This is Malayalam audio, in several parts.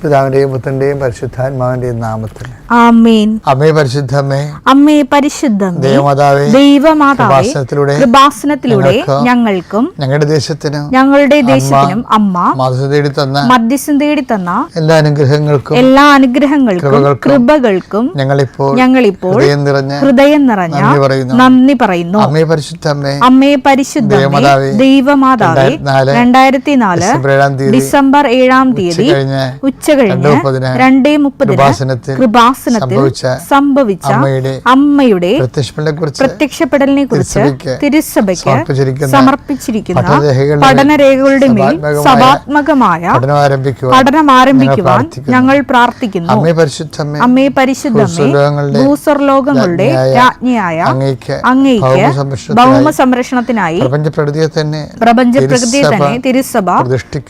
പിതാവിന്റെയും പുത്രന്റെയും പരിശുദ്ധാത്മാവിന്റെയും നാമത്തിൽ ആമേൻ. അമ്മേ പരിശുദ്ധമേ, അമ്മേ പരിശുദ്ധമേ, ദൈവമാതാവേ, കൃപാസനത്തിലൂടെ ഞങ്ങൾക്കും ഞങ്ങളുടെ ദേശത്തിനും അമ്മ മധ്യസ്ഥം തേടി തന്ന എല്ലാ അനുഗ്രഹങ്ങൾക്കും കൃപകൾക്കും ഞങ്ങളിപ്പോൾ ഹൃദയം നിറഞ്ഞ നന്ദി പറയുന്നു. അമ്മേ പരിശുദ്ധമേ, ദൈവമാതാവേ, 2004 ഡിസംബർ 7-ാം തീയതി ഉച്ചകഴിഞ്ഞ് 2:30 കൃപാസനത്തിൽ സംഭവിച്ച അമ്മയുടെ പ്രത്യക്ഷപ്പെടലിനെ കുറിച്ച് തിരുസഭയ്ക്ക് സമർപ്പിച്ചിരിക്കുന്ന പഠനരേഖകളുടെ മേൽ സഭാത്മകമായ പഠനം ആരംഭിക്കുവാൻ ഞങ്ങൾ പ്രാർത്ഥിക്കുന്നു. അമ്മേ പരിശുദ്ധമേ, ഭൂസ്വർലോകങ്ങളുടെ രാജ്ഞിയായ അങ്ങേയ്ക്ക് ഭൗമ സംരക്ഷണത്തിനായി പ്രപഞ്ചപ്രകൃതിയെ തന്നെ തിരുസഭ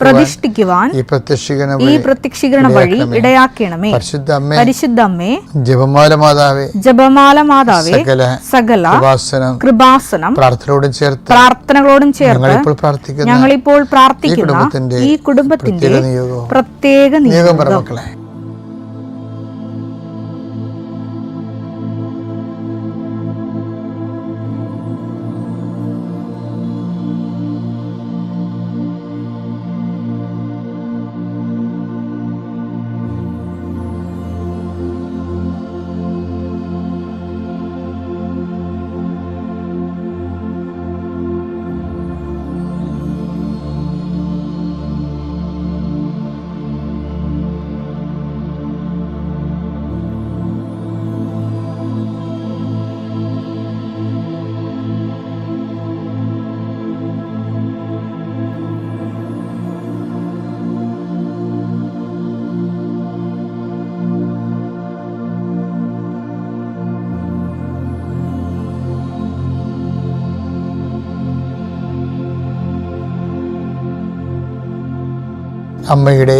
പ്രതിഷ്ഠിക്കുവാൻ ഈ പ്രത്യക്ഷീകരണ വഴി ഇടയാക്കണമേ. പരിശുദ്ധമ്മേ, ജപമാല മാതാവേ, സകല കൃപാസനം പ്രാർത്ഥനകളോടും ചേർത്ത് ഞങ്ങളിപ്പോൾ പ്രാർത്ഥിക്കുന്ന ഈ കുടുംബത്തിന്റെ പ്രത്യേക നിയോഗം. അമ്മയുടെ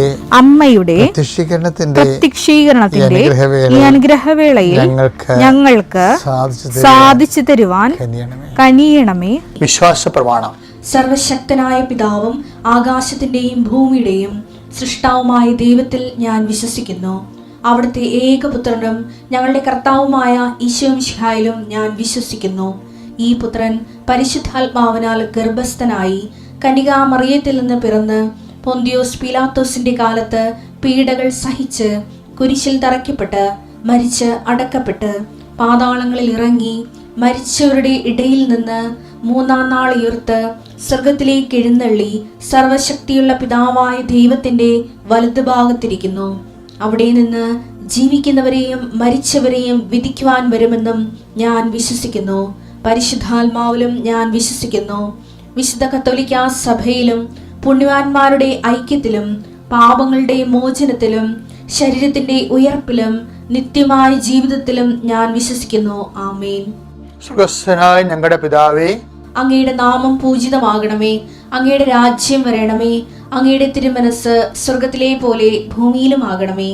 പ്രത്യക്ഷീകരണത്തിന്റെ ഈ അനുഗ്രഹവേളയിൽ ഞങ്ങൾക്ക് സാധിച്ചു തരുവാൻ കനിയണമേ. വിശ്വാസ പ്രമാണം. സർവശക്തനായ പിതാവും ആകാശത്തിന്റെയും ഭൂമിയുടെയും സൃഷ്ടാവുമായ ദൈവത്തിൽ ഞാൻ വിശ്വസിക്കുന്നു. അവിടുത്തെ ഏകപുത്രനും ഞങ്ങളുടെ കർത്താവുമായ ഈശോ മിശിഹായിലും ഞാൻ വിശ്വസിക്കുന്നു. ഈ പുത്രൻ പരിശുദ്ധാത്മാവിനാൽ ഗർഭസ്ഥനായി കന്യകാമറിയത്തിൽ നിന്ന് പിറന്ന് പൊന്തിയോസ് പീലാത്തോസിന്റെ കാലത്ത് പീഡകൾ സഹിച്ച് കുരിശിൽ തറയ്ക്കപ്പെട്ട് മരിച്ച് അടക്കപ്പെട്ട് പാതാളങ്ങളിൽ ഇറങ്ങി മരിച്ചവരുടെ ഇടയിൽ നിന്ന് 3-ാം നാൾ ഉയർത്ത് സ്വർഗത്തിലേക്ക് എഴുന്നള്ളി സർവശക്തിയുള്ള പിതാവായ ദൈവത്തിന്റെ വലതുഭാഗത്തിരിക്കുന്നു. അവിടെ നിന്ന് ജീവിക്കുന്നവരെയും മരിച്ചവരെയും വിധിക്കുവാൻ വരുമെന്നും ഞാൻ വിശ്വസിക്കുന്നു. പരിശുദ്ധാത്മാവിലും ഞാൻ വിശ്വസിക്കുന്നു. വിശുദ്ധ കത്തോലിക്കാ സഭയിലും പുണ്യവാന്മാരുടെ ഐക്യത്തിലും പാപങ്ങളുടെ മോചനത്തിലും ശരീരത്തിന്റെ ഉയർപ്പിലും നിത്യമായ ജീവിതത്തിലും ഞാൻ വിശ്വസിക്കുന്നു. ആമേൻ. സ്വർഗ്ഗസ്ഥനായ ഞങ്ങളുടെ പിതാവേ, അങ്ങയുടെ നാമം പൂജിതമാകണമേ. അങ്ങയുടെ രാജ്യം വരണമേ. അങ്ങയുടെ തിരുമനസ് സ്വർഗത്തിലെ പോലെ ഭൂമിയിലും ആകണമേ.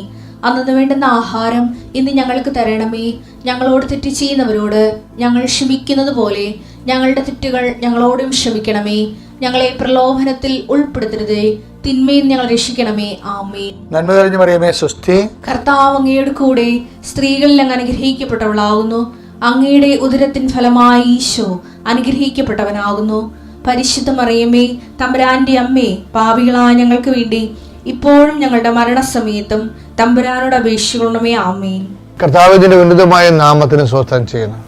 അന്നു വേണ്ടുന്ന ആഹാരം ഇന്ന് ഞങ്ങൾക്ക് തരണമേ. ഞങ്ങളോട് തെറ്റ് ചെയ്യുന്നവരോട് ഞങ്ങൾ ക്ഷമിക്കുന്നത് പോലെ ഞങ്ങളുടെ തെറ്റുകൾ ഞങ്ങളോടും ക്ഷമിക്കണമേ. ഞങ്ങളെ പ്രലോഭനത്തിൽ ഉൾപ്പെടുത്തരുതേ, തിന്മയിൽ ഞങ്ങൾ രക്ഷിക്കണമേ. ആമേൻ. നന്മ നിറഞ്ഞ മറിയമേ, സ്വസ്തി. കർത്താവ് അങ്ങയുടെ കൂടെ സ്ത്രീകളിൽ അങ്ങ് അനുഗ്രഹിക്കപ്പെട്ടവളാകുന്നു. അങ്ങയുടെ ഉദരത്തിൻ ഫലമായി ഈശോ അനുഗ്രഹിക്കപ്പെട്ടവനാകുന്നു. പരിശുദ്ധ മറിയമേ, തമ്പുരാന്റെ അമ്മേ, പാപികളായ ഞങ്ങൾക്ക് വേണ്ടി ഇപ്പോഴും ഞങ്ങളുടെ മരണസമയത്തും തമ്പുരാനോട് അപേക്ഷിക്കണമേ. ആമേൻ. കർത്താവിന്റെ ഉന്നതമായ നാമത്തിന് സ്വസ്ഥം ചെയ്യുന്നു.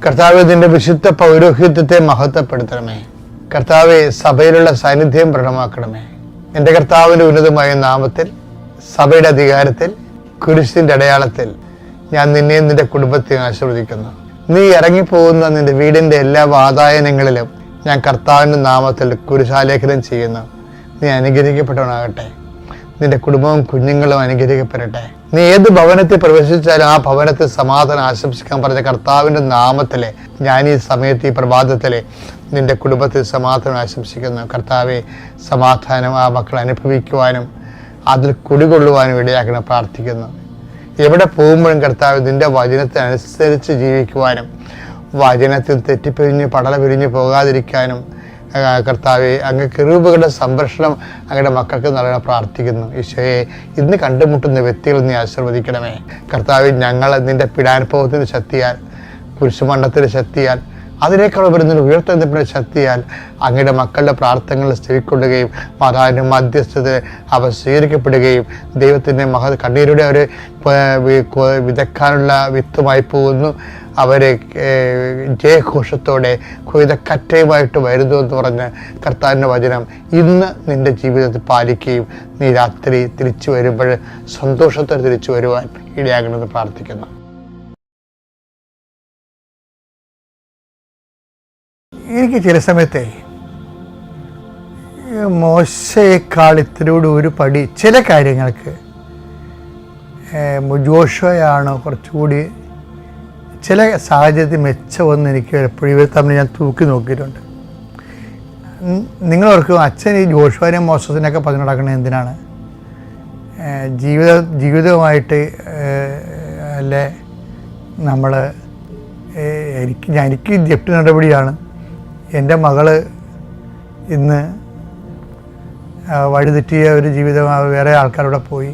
കർത്താവിന്റെ വിശുദ്ധ പൗരോഹിത്യത്തെ മഹത്വപ്പെടുത്തണമേ. കർത്താവെ, സഭയിലുള്ള സാന്നിധ്യം പ്രകടമാക്കണമേ. എൻ്റെ കർത്താവിൻ്റെ ഉന്നതമായ നാമത്തിൽ, സഭയുടെ അധികാരത്തിൽ, കുരിശിൻ്റെ അടയാളത്തിൽ ഞാൻ നിന്നെയും നിന്റെ കുടുംബത്തെ ആശീർവദിക്കുന്നു. നീ ഇറങ്ങിപ്പോകുന്ന നിന്റെ വീടിൻ്റെ എല്ലാ വാതായനങ്ങളിലും ഞാൻ കർത്താവിൻ്റെ നാമത്തിൽ കുരിശാലേഖനം ചെയ്യുന്നു. നീ അനുഗ്രഹിക്കപ്പെട്ടവനാകട്ടെ. നിന്റെ കുടുംബവും കുഞ്ഞുങ്ങളും അനുഗ്രഹിക്കപ്പെടട്ടെ. നീ ഏത് ഭവനത്തിൽ പ്രവേശിച്ചാലും ആ ഭവനത്തിൽ സമാധാനം ആശംസിക്കാൻ പറഞ്ഞ കർത്താവിൻ്റെ നാമത്തിലെ ഞാൻ ഈ സമയത്ത്, ഈ പ്രഭാതത്തിലെ നിന്റെ കുടുംബത്തിൽ സമാധാനം ആശംസിക്കുന്നു. കർത്താവെ, സമാധാനം ആ മക്കൾ അനുഭവിക്കുവാനും അതിൽ കുടികൊള്ളുവാനും ഇടയാക്കണം പ്രാർത്ഥിക്കുന്നു. എവിടെ പോകുമ്പോഴും കർത്താവ് നിന്റെ വചനത്തിനനുസരിച്ച് ജീവിക്കുവാനും വചനത്തിൽ തെറ്റിപ്പിരിഞ്ഞ് പടല പിരിഞ്ഞ് പോകാതിരിക്കാനും കർത്താവെ, അങ്ങ് കെരൂബുകളുടെ സംരക്ഷണം അങ്ങയുടെ മക്കൾക്ക് നൽകാൻ പ്രാർത്ഥിക്കുന്നു. ഈശോയെ, ഇന്ന് കണ്ടുമുട്ടുന്ന വ്യക്തികൾ നീ ആശീർവദിക്കണമേ. കർത്താവെ, ഞങ്ങൾ നിൻ്റെ പീഡാനുഭവത്തിൻ്റെ ശക്തിയാൽ, കുരിശുമരണത്തിൻ്റെ ശക്തിയാൽ, അതിനേക്കാൾ വരുന്നൊരു ഉയർത്തെഴുന്നേൽപ്പിൻ്റെ ശക്തിയാൽ അങ്ങയുടെ മക്കളുടെ പ്രാർത്ഥനകൾ ചെവിക്കൊള്ളുകയും മാതാവിൻ്റെ മധ്യസ്ഥത അവ സ്വീകരിക്കപ്പെടുകയും ദൈവത്തിൻ്റെ കണ്ണീരുടെ അവർ വിതക്കാനുള്ള വിത്തുമായി പോകുന്നു. അവരെ ജയഘോഷത്തോടെ കൊയ്തക്കറ്റയുമായിട്ട് വരുന്നു എന്ന് പറഞ്ഞ് കർത്താവിൻ്റെ വചനം ഇന്ന് നിൻ്റെ ജീവിതത്തിൽ പാലിക്കുകയും നീ രാത്രി തിരിച്ചു വരുമ്പോൾ സന്തോഷത്തോടെ തിരിച്ചു വരുവാൻ ഇടയാകണമെന്ന് പ്രാർത്ഥിക്കുന്നു. എനിക്ക് ചില സമയത്തെ മോശയേക്കാൾ ഇത്തിലൂടെ ഒരു പടി ചില കാര്യങ്ങൾക്ക് ജോഷുവയാണോ കുറച്ചുകൂടി ചില സാഹചര്യത്തിൽ മെച്ചമെന്ന് എനിക്ക് എപ്പോഴും ഇവർ തമ്മിൽ ഞാൻ തൂക്കി നോക്കിയിട്ടുണ്ട്. നിങ്ങളോർക്കും അച്ഛൻ ഈ ജോഷുവിനെയും മോസസിനെയൊക്കെ പറഞ്ഞു നടക്കുന്നത് എന്തിനാണ്? ജീവിതവുമായിട്ട് അല്ലേ നമ്മൾ എനിക്ക് ജപ്തി നടപടിയാണ്. എൻ്റെ മകള് ഇന്ന് വഴിതെറ്റിയ ഒരു ജീവിതം വേറെ ആൾക്കാരുടെ പോയി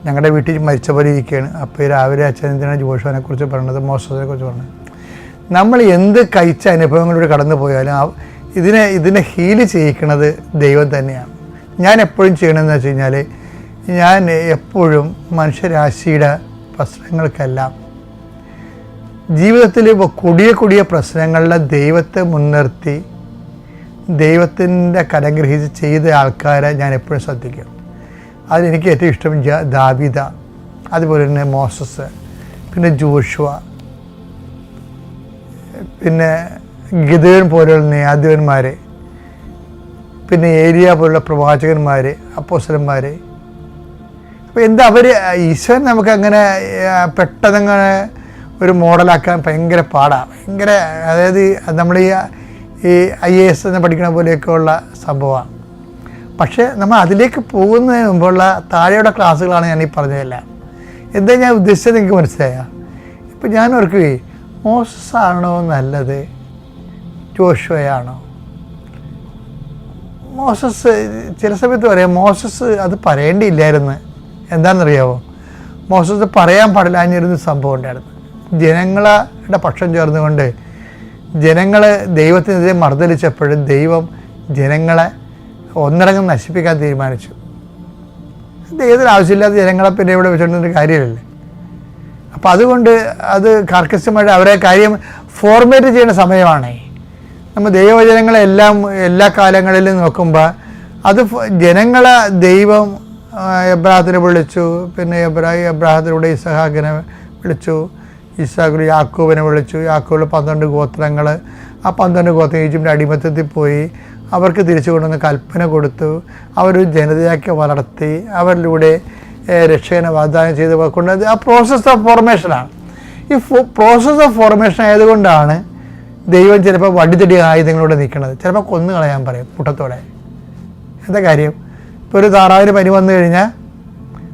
ഞങ്ങളുടെ വീട്ടിൽ മരിച്ച പോലെ ഇരിക്കുകയാണ്. അപ്പോൾ രാവിലെ അച്ഛൻ എന്തിനാണ് ജോഷുവിനെ കുറിച്ച് പറഞ്ഞത്, മോസസിനെ കുറിച്ച് പറഞ്ഞത്? നമ്മൾ എന്ത് കഴിച്ച അനുഭവങ്ങളിലൂടെ കടന്നു പോയാലും ഇതിനെ ഹീല് ചെയ്യിക്കുന്നത് ദൈവം തന്നെയാണ്. ഞാൻ എപ്പോഴും ചെയ്യണമെന്ന് വെച്ച് കഴിഞ്ഞാൽ, ഞാൻ എപ്പോഴും മനുഷ്യരാശിയുടെ പ്രശ്നങ്ങൾക്കെല്ലാം ജീവിതത്തിൽ കൊടിയ പ്രശ്നങ്ങളിലെ ദൈവത്തെ മുൻനിർത്തി ദൈവത്തിൻ്റെ കരഗ്രഹിച്ച് ചെയ്ത ആൾക്കാരെ ഞാൻ എപ്പോഴും ശ്രദ്ധിക്കും. അതിലെനിക്ക് ഏറ്റവും ഇഷ്ടം ദാവീദ, അതുപോലെ തന്നെ മോസസ്, പിന്നെ ജോഷുവ, പിന്നെ ഗിദെയോൻ പോലെയുള്ള ന്യായാധിപന്മാർ, പിന്നെ ഏലിയ പോലുള്ള പ്രവാചകന്മാർ, അപ്പോസ്തലന്മാർ. അപ്പോൾ എന്താ അവർ ഈശ്വരൻ നമുക്കങ്ങനെ പെട്ടെന്നങ്ങനെ ഒരു മോഡലാക്കാൻ ഭയങ്കര പാടാണ്. ഭയങ്കര, അതായത് നമ്മൾ ഈ IAS എന്ന് പഠിക്കുന്ന പോലെയൊക്കെ ഉള്ള സംഭവമാണ്. പക്ഷേ നമ്മൾ അതിലേക്ക് പോകുന്നതിന് മുമ്പുള്ള താഴെയുള്ള ക്ലാസ്സുകളാണ് ഞാൻ ഈ പറഞ്ഞതെല്ലാം. എന്താ ഞാൻ ഉദ്ദേശിച്ചത് നിങ്ങൾക്ക് മനസ്സിലായ? ഇപ്പം ഞാൻ ഓർക്കുകയെ, മോസസ് ആണോ നല്ലത്, ജോഷുവയാണോ? മോസസ് ചില സമയത്ത് പറയാം, മോസസ് അത് പറയേണ്ടിയില്ലായിരുന്നു. എന്താണെന്നറിയാമോ? മോസസ് പറയാൻ പാടില്ലാഞ്ഞിരുന്ന സംഭവം ഉണ്ടായിരുന്നു. ജനങ്ങളുടെ പക്ഷം ചേർന്നുകൊണ്ട് ജനങ്ങൾ ദൈവത്തിനെതിരെ മർദ്ദലിച്ചപ്പോഴും ദൈവം ജനങ്ങളെ ഒന്നടങ്കം നശിപ്പിക്കാൻ തീരുമാനിച്ചു. ദൈവത്തിന് ആവശ്യമില്ലാത്ത ജനങ്ങളെ പിന്നെ ഇവിടെ വെച്ചുകൊണ്ടൊരു കാര്യമില്ലല്ലേ. അപ്പോൾ അതുകൊണ്ട് അത് കർക്കശമായിട്ട് അവരെ കാര്യം ഫോർമേറ്റ് ചെയ്യുന്ന സമയമാണ്. നമ്മൾ ദൈവവചനങ്ങളെല്ലാം എല്ലാ കാലങ്ങളിലും നോക്കുമ്പോൾ അത് ജനങ്ങളെ ദൈവം എബ്രാഹത്തിനെ വിളിച്ചു, പിന്നെ എബ്രാഹത്തിലൂടെ ഇസഹാക്കിനെ വിളിച്ചു, ഇസ്ഹാക്കിൽ യാക്കോബിനെ വിളിച്ചു, യാക്കോബിൽ 12 ഗോത്രങ്ങൾ, ആ 12 ഗോത്രം ഈജിപ്തിൻ്റെ അടിമത്തത്തിൽ പോയി അവർക്ക് തിരിച്ചു കൊണ്ടുവന്ന് കൽപ്പന കൊടുത്തു, അവരൊരു ജനതയാക്കി വളർത്തി, അവരിലൂടെ രക്ഷകനെ വാഗ്ദാനം ചെയ്ത് കൊണ്ട് ആ പ്രോസസ് ഓഫ് ഫോർമേഷനാണ്. ഈ പ്രോസസ് ഓഫ് ഫോർമേഷൻ ആയതുകൊണ്ടാണ് ദൈവം ചിലപ്പോൾ വടിതടി ആയുധങ്ങളോടെ നിൽക്കുന്നത്. ചിലപ്പോൾ കൊന്നു കളയാൻ പറയും കൂട്ടത്തോടെ. എന്താ കാര്യം? ഇപ്പോൾ ഒരു താറാവിന് പനി വന്നു കഴിഞ്ഞാൽ,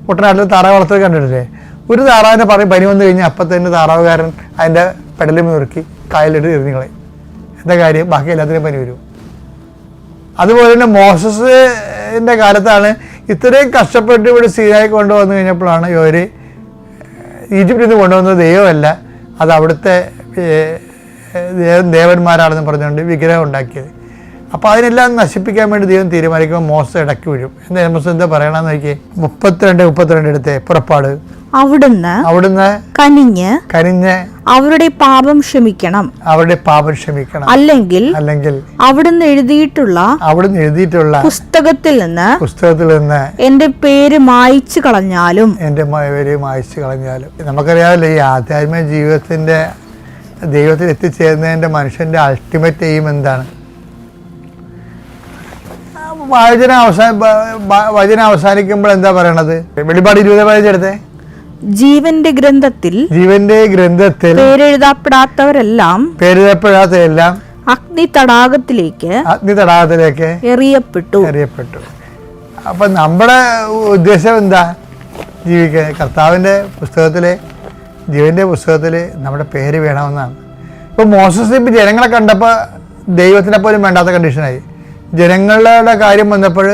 കുട്ടനാട്ടിൽ താറാവ് വളർത്തൽ കണ്ടിട്ടില്ലേ? ഒരു താറാവിൻ്റെ പനി വന്നു കഴിഞ്ഞാൽ അപ്പം തന്നെ താറാവുകാരൻ അതിൻ്റെ പെടലും നുറുക്കി കായലിട്ട് എറിഞ്ഞു കളയും. എന്താ കാര്യം? ബാക്കി എല്ലാത്തിനും പനി വരും. അതുപോലെ തന്നെ മോസസിൻ്റെ കാലത്താണ് ഇത്രയും കഷ്ടപ്പെട്ട് ഇവിടെ സീനായി കൊണ്ടുവന്നു കഴിഞ്ഞപ്പോഴാണ് ഇവർ ഈജിപ്തിൽ നിന്ന് കൊണ്ടുവന്നത് ദൈവമല്ല, അത് അവിടുത്തെ ദേവന്മാരാണെന്ന് പറഞ്ഞുകൊണ്ട് വിഗ്രഹം ഉണ്ടാക്കിയത്. അപ്പോൾ അതിനെല്ലാം നശിപ്പിക്കാൻ വേണ്ടി ദൈവം തീരുമാനിക്കുമ്പോൾ മോസസ് ഇടയ്ക്ക് വീഴും. എന്താ മോസസ് എന്താ പറയണമെന്ന് നോക്കിയേ, 32 എടുത്തേ പുറപ്പാട്. അവിടുന്ന് കനിഞ്ഞ് അവരുടെ പാപം ക്ഷമിക്കണം, അല്ലെങ്കിൽ അവിടുന്ന് എഴുതിയിട്ടുള്ള പുസ്തകത്തിൽ നിന്ന് എന്റെ പേര് മായ്ച്ചു കളഞ്ഞാലും നമുക്കറിയാമല്ലോ, ഈ ആധ്യാത്മിക ജീവിതത്തിന്റെ ദൈവത്തിൽ എത്തിച്ചേരുന്നതിന്റെ മനുഷ്യന്റെ അൾട്ടിമേറ്റ് എയിം എന്താണ്? വചനം അവസാനിക്കുമ്പോൾ എന്താ പറയണത്? വെളിപാട് 20 എടുത്തേ. ജീവന്റെ ഗ്രന്ഥത്തിൽ പേരെഴുതപ്പെടാത്തവരെല്ലാം അഗ്നി തടാകത്തിലേക്ക് എറിയപ്പെട്ടു. അപ്പൊ നമ്മുടെ ഉദ്ദേശം എന്താ? ജീവിക്കാൻ കർത്താവിന്റെ പുസ്തകത്തിലെ, ജീവന്റെ പുസ്തകത്തില് നമ്മുടെ പേര് വേണമെന്നാണ്. ഇപ്പൊ മോസസ് ഇപ്പൊ ജനങ്ങളെ കണ്ടപ്പോൾ ദൈവത്തിനെ പോലും വേണ്ടാത്ത കണ്ടീഷനായി. ജനങ്ങളുടെ കാര്യം വന്നപ്പോൾ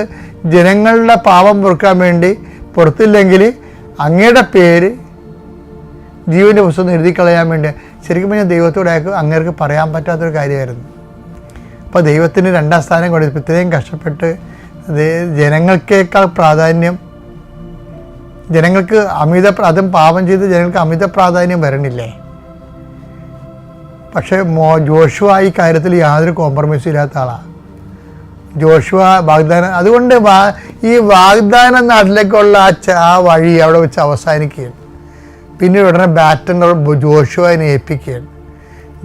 ജനങ്ങളുടെ പാപം പൊറുക്കാൻ വേണ്ടി പുറത്തില്ലെങ്കിൽ അങ്ങയുടെ പേര് ജീവൻ്റെ പുസ്തകം എഴുതി കളയാൻ വേണ്ടി ശരിക്കും പറഞ്ഞാൽ ദൈവത്തോടെ അങ്ങേർക്ക് പറയാൻ പറ്റാത്തൊരു കാര്യമായിരുന്നു. അപ്പോൾ ദൈവത്തിന് 2ാം സ്ഥാനം കൊടുത്തു. ഇത്രയും കഷ്ടപ്പെട്ട് ജനങ്ങൾക്കേക്കാൾ പ്രാധാന്യം, ജനങ്ങൾക്ക് അതും പാപം ചെയ്ത് ജനങ്ങൾക്ക് അമിത പ്രാധാന്യം വരണില്ലേ? പക്ഷേ ജോഷുവ ഈ കാര്യത്തിൽ യാതൊരു കോംപ്രമൈസും ഇല്ലാത്ത ആളാണ്. ജോഷുവ വാഗ്ദാനം, അതുകൊണ്ട് ഈ വാഗ്ദാന നാട്ടിലേക്കുള്ള ആ വഴി അവിടെ വെച്ച് അവസാനിക്കുകയാണ്. പിന്നീട് ഉടനെ ബാറ്റൺ ജോഷുവനെ ഏൽപ്പിക്കുകയാണ്.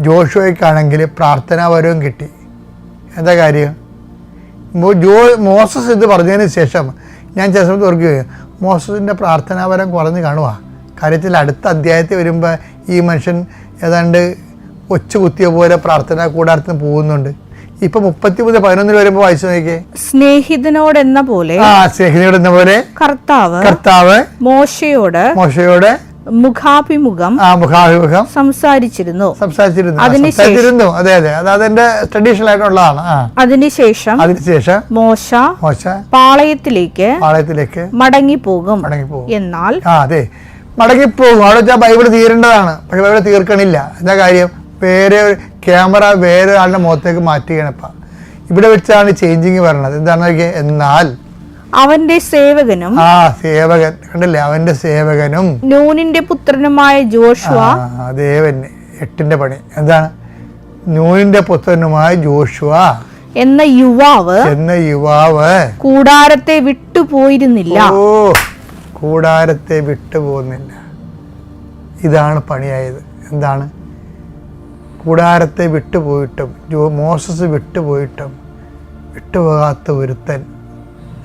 ജോഷുവയ്ക്കാണെങ്കിൽ പ്രാർത്ഥനാപരവും കിട്ടി. എന്താ കാര്യം? മോസസ് ഇത് പറഞ്ഞതിന് ശേഷം ഞാൻ ചില സമയത്ത് ഓർക്കുകയും മോസസിൻ്റെ പ്രാർത്ഥനാപരം കുറഞ്ഞ് കാണുക. കാര്യത്തിൽ അടുത്ത അധ്യായത്തിൽ വരുമ്പോൾ ഈ മനുഷ്യൻ ഏതാണ്ട് ഒച്ചു കുത്തിയ പോലെ പ്രാർത്ഥനാ കൂടാരത്തിന് പോകുന്നുണ്ട്. ഇപ്പൊ 33:11 വരുമ്പോ വായിച്ചു നോക്കിയേ. സ്നേഹിതനോടെന്ന പോലെ സ്നേഹിതനോടെന്ന പോലെ കർത്താവ് മോശയോട് മുഖാഭിമുഖം സംസാരിച്ചിരുന്നു. അതെ അതെന്റെ ട്രഡീഷണൽ ആയിട്ടുള്ളതാണ്. അതിനുശേഷം മോശ പാളയത്തിലേക്ക് മടങ്ങിപ്പോകും. എന്നാൽ അതെ മടങ്ങിപ്പോകും. അവിടെ വെച്ചാൽ ബൈബിൾ തീരേണ്ടതാണ്, പക്ഷെ ബൈബിൾ തീർക്കണില്ല. എന്താ കാര്യം? ക്യാമറ വേറെ ആളുടെ മുഖത്തേക്ക് മാറ്റുകയാണ്. ഇപ്പം ഇവിടെ വെച്ചാണ് ചേഞ്ചിങ് പറയണത്. എന്താണ്? എന്നാൽ അവന്റെ സേവകനും സേവകൻ കണ്ടില്ലേ, അവന്റെ സേവകനും നൂനിന്റെ പുത്രനുമായ ജോഷുവ, ദേവൻ 8ന്റെ പണി എന്താണ്? നൂനിന്റെ പുത്രനുമായ ജോഷുവ എന്ന യുവാവ് കൂടാരത്തെ വിട്ടുപോയിരുന്നില്ല. കൂടാരത്തെ വിട്ടുപോകുന്നില്ല. ഇതാണ് പണിയായത്. എന്താണ്? കൂടാരത്തെ വിട്ടുപോയിട്ടും മോസസ് വിട്ടുപോയിട്ടും വിട്ടുപോകാത്ത ഒരുത്തൻ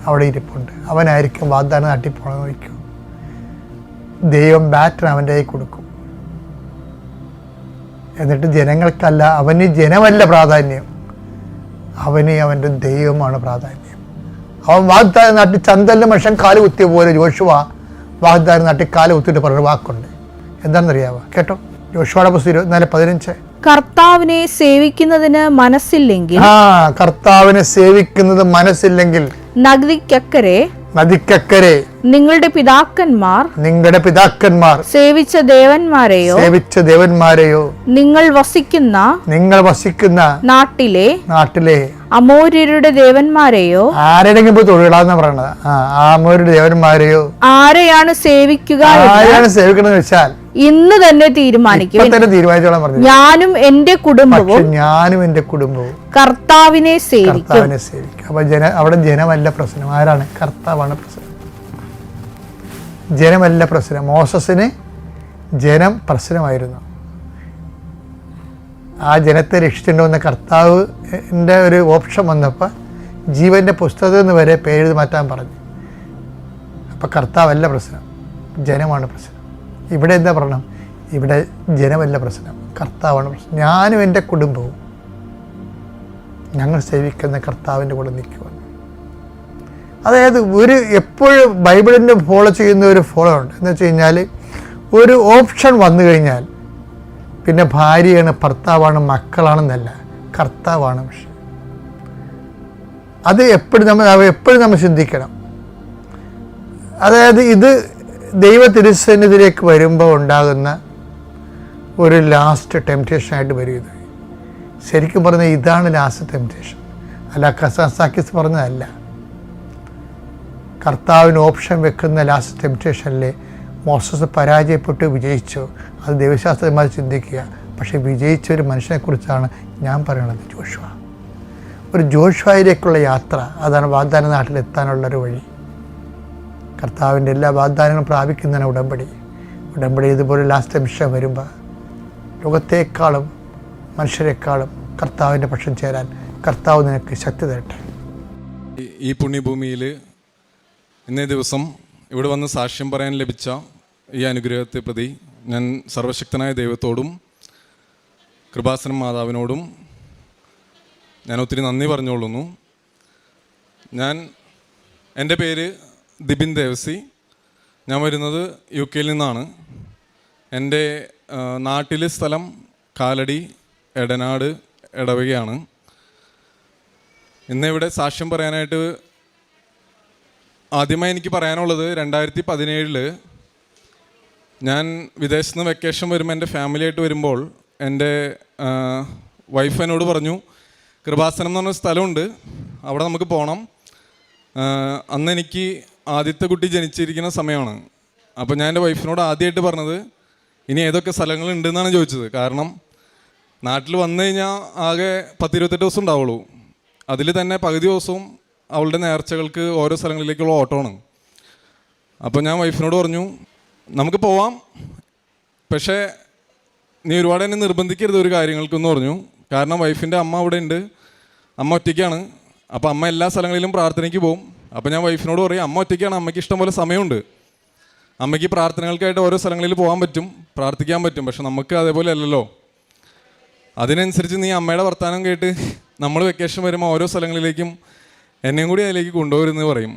അവിടെ ഇരിപ്പുണ്ട്. അവനായിരിക്കും വാഗ്ദാനം നാട്ടിൽ പോകണമെന്ന് വയ്ക്കും. ദൈവം ബാറ്റൺ അവൻ്റെ കയ്യിൽ കൊടുക്കും. എന്നിട്ട് ജനങ്ങൾക്കല്ല, അവന് ജനമല്ല പ്രാധാന്യം, അവന് അവൻ്റെ ദൈവമാണ് പ്രാധാന്യം. അവൻ വാഗ്ദാനം നാട്ടിൽ ചന്തലിൻ്റെ മനുഷ്യൻ കാല് കുത്തിയ പോലെ ജോഷുവ വാഗ്ദാനം നാട്ടിൽ കാല് കുത്തിയിട്ട് പറഞ്ഞ വാക്കുണ്ട്. എന്താണെന്നറിയാവോ? കേട്ടോ, ജോഷുവയുടെ പുസ്തകം 24:15. കർത്താവിനെ സേവിക്കുന്നതിന് മനസ്സില്ലെങ്കിൽ കർത്താവിനെ സേവിക്കുന്നത് മനസ്സില്ലെങ്കിൽ നദിക്കക്കരെ നിങ്ങളുടെ പിതാക്കന്മാർ സേവിച്ച ദേവന്മാരെയോ നിങ്ങൾ വസിക്കുന്ന നാട്ടിലെ അമോര്യരുടെ ദേവന്മാരെയോ ആരെങ്കിലും പോയി തൊഴിലാന്ന് പറയണത്. അമോര്യരുടെ ദേവന്മാരെയോ ആരെയാണ് സേവിക്കണമെന്ന് വെച്ചാൽ ഇന്ന് തന്നെ തീരുമാനിക്കും. ഞാനും എന്റെ കുടുംബവും കർത്താവിനെ സേവിക്കും. അപ്പൊ അവിടെ ജനമല്ല പ്രശ്നം, ആരാണ്? കർത്താവാണ് പ്രശ്നം. ജനമല്ല പ്രശ്നം. മോസസിന് ജനം പ്രശ്നമായിരുന്നു. ആ ജനത്തെ രക്ഷിച്ചിട്ടുണ്ടെന്ന കർത്താവിൻ്റെ ഒരു ഓപ്ഷൻ വന്നപ്പോൾ ജീവൻ്റെ പുസ്തകത്തിൽ നിന്ന് വരെ പേര് മാറ്റാൻ പറഞ്ഞു. അപ്പം കർത്താവല്ല പ്രശ്നം, ജനമാണ് പ്രശ്നം. ഇവിടെ എന്താ പറയണം? ഇവിടെ ജനമല്ല പ്രശ്നം, കർത്താവാണ് പ്രശ്നം. ഞാനും എൻ്റെ കുടുംബവും ഞങ്ങൾ സേവിക്കുന്ന കർത്താവിൻ്റെ കൂടെ നിൽക്കുക. അതായത് എപ്പോഴും ബൈബിളിൻ്റെ ഫോളോ ചെയ്യുന്ന ഒരു ഫോളോ ഉണ്ട്. എന്ന് വെച്ച് കഴിഞ്ഞാൽ ഒരു ഓപ്ഷൻ വന്നു കഴിഞ്ഞാൽ പിന്നെ ഭാര്യയാണ്, ഭർത്താവാണ്, മക്കളാണെന്നല്ല, കർത്താവാണ് വിഷയം. അത് എപ്പോഴും നമ്മൾ ചിന്തിക്കണം. അതായത് ഇത് ദൈവ തിരുസന്നിധിയിലേക്ക് വരുമ്പോൾ ഉണ്ടാകുന്ന ഒരു ലാസ്റ്റ് ടെംപ്റ്റേഷനായിട്ട് വരും. ഇത് ശരിക്കും പറഞ്ഞാൽ ഇതാണ് ലാസ്റ്റ് ടെംപ്റ്റേഷൻ, അല്ല കസാക്കിസ് പറഞ്ഞതല്ല. കർത്താവിന് ഓപ്ഷൻ വെക്കുന്ന ലാസ്റ്റ് ടെംപ്റ്റേഷനിൽ മോസസ് പരാജയപ്പെട്ട് വിജയിച്ചു. അത് ദൈവശാസ്ത്രന്മാർ ചിന്തിക്കുക. പക്ഷേ വിജയിച്ച ഒരു മനുഷ്യനെക്കുറിച്ചാണ് ഞാൻ പറയുന്നത്, ജോഷുവ. ഒരു ജോഷുവയിലേക്കുള്ള യാത്ര, അതാണ് വാഗ്ദാന നാട്ടിലെത്താനുള്ളൊരു വഴി. കർത്താവിൻ്റെ എല്ലാ വാഗ്ദാനങ്ങളും പ്രാപിക്കുന്നതാണ് ഉടമ്പടി. ഇതുപോലെ ലാസ്റ്റ് നിമിഷം വരുമ്പോൾ ലോകത്തേക്കാളും മനുഷ്യരെക്കാളും കർത്താവിൻ്റെ പക്ഷം ചേരാൻ കർത്താവ് നിനക്ക് ശക്തി തരട്ടെ. ഈ പുണ്യഭൂമിയിൽ ഇന്നേ ദിവസം ഇവിടെ വന്ന് സാക്ഷ്യം പറയാൻ ലഭിച്ച ഈ അനുഗ്രഹത്തെ പ്രതി ഞാൻ സർവശക്തനായ ദൈവത്തോടും കൃപാസനം മാതാവിനോടും ഞാൻ ഒത്തിരി നന്ദി പറഞ്ഞുകൊള്ളുന്നു. എൻ്റെ പേര് ദിബിൻ ദേവസി. ഞാൻ വരുന്നത് UK നിന്നാണ്. എൻ്റെ നാട്ടിലെ സ്ഥലം കാലടി, എടനാട്, എടവകയാണ്. ഇന്ന് ഇവിടെ സാക്ഷ്യം പറയാനായിട്ട് ആദ്യമായി എനിക്ക് പറയാനുള്ളത് 2017 ഞാൻ വിദേശത്ത് നിന്ന് വെക്കേഷൻ വരുമ്പോൾ എൻ്റെ ഫാമിലിയായിട്ട് വരുമ്പോൾ എൻ്റെ വൈഫ് എന്നോട് പറഞ്ഞു, കൃപാസനം എന്ന് പറഞ്ഞ സ്ഥലമുണ്ട്, അവിടെ നമുക്ക് പോകണം. അന്ന് എനിക്ക് ആദ്യത്തെ കുട്ടി ജനിച്ചിരിക്കുന്ന സമയമാണ്. അപ്പോൾ ഞാൻ എൻ്റെ വൈഫിനോട് ആദ്യമായിട്ട് പറഞ്ഞത് ഇനി ഏതൊക്കെ സ്ഥലങ്ങളുണ്ടെന്നാണ് ചോദിച്ചത്. കാരണം നാട്ടിൽ വന്നു കഴിഞ്ഞാൽ ആകെ 10-28 ദിവസം ഉണ്ടാവുള്ളൂ. അതിൽ തന്നെ പകുതി ദിവസവും അവളുടെ നേർച്ചകൾക്ക് ഓരോ സ്ഥലങ്ങളിലേക്കുള്ള ഓട്ടമാണ്. അപ്പോൾ ഞാൻ വൈഫിനോട് പറഞ്ഞു, നമുക്ക് പോവാം, പക്ഷേ നീ ഒരുപാട് എന്നെ നിർബന്ധിക്കരുത് ഒരു കാര്യങ്ങൾക്കെന്ന് പറഞ്ഞു. കാരണം വൈഫിൻ്റെ അമ്മ അവിടെ ഉണ്ട്, അമ്മ ഒറ്റയ്ക്കാണ്. അപ്പോൾ അമ്മ എല്ലാ സ്ഥലങ്ങളിലും പ്രാർത്ഥനയ്ക്ക് പോകും. അപ്പോൾ ഞാൻ വൈഫിനോട് പറയും, അമ്മ ഒറ്റയ്ക്കാണ്, അമ്മയ്ക്ക് ഇഷ്ടംപോലെ സമയമുണ്ട്, അമ്മയ്ക്ക് പ്രാർത്ഥനകൾക്കായിട്ട് ഓരോ സ്ഥലങ്ങളിൽ പോകാൻ പറ്റും, പ്രാർത്ഥിക്കാൻ പറ്റും. പക്ഷെ നമുക്ക് അതേപോലെ അല്ലല്ലോ. അതിനനുസരിച്ച് നീ അമ്മയുടെ വർത്തമാനം കേട്ട് നമ്മൾ വെക്കേഷൻ വരുമ്പോൾ ഓരോ സ്ഥലങ്ങളിലേക്കും എന്നെയും കൂടി അതിലേക്ക് കൊണ്ടുവരുമെന്ന് പറയും.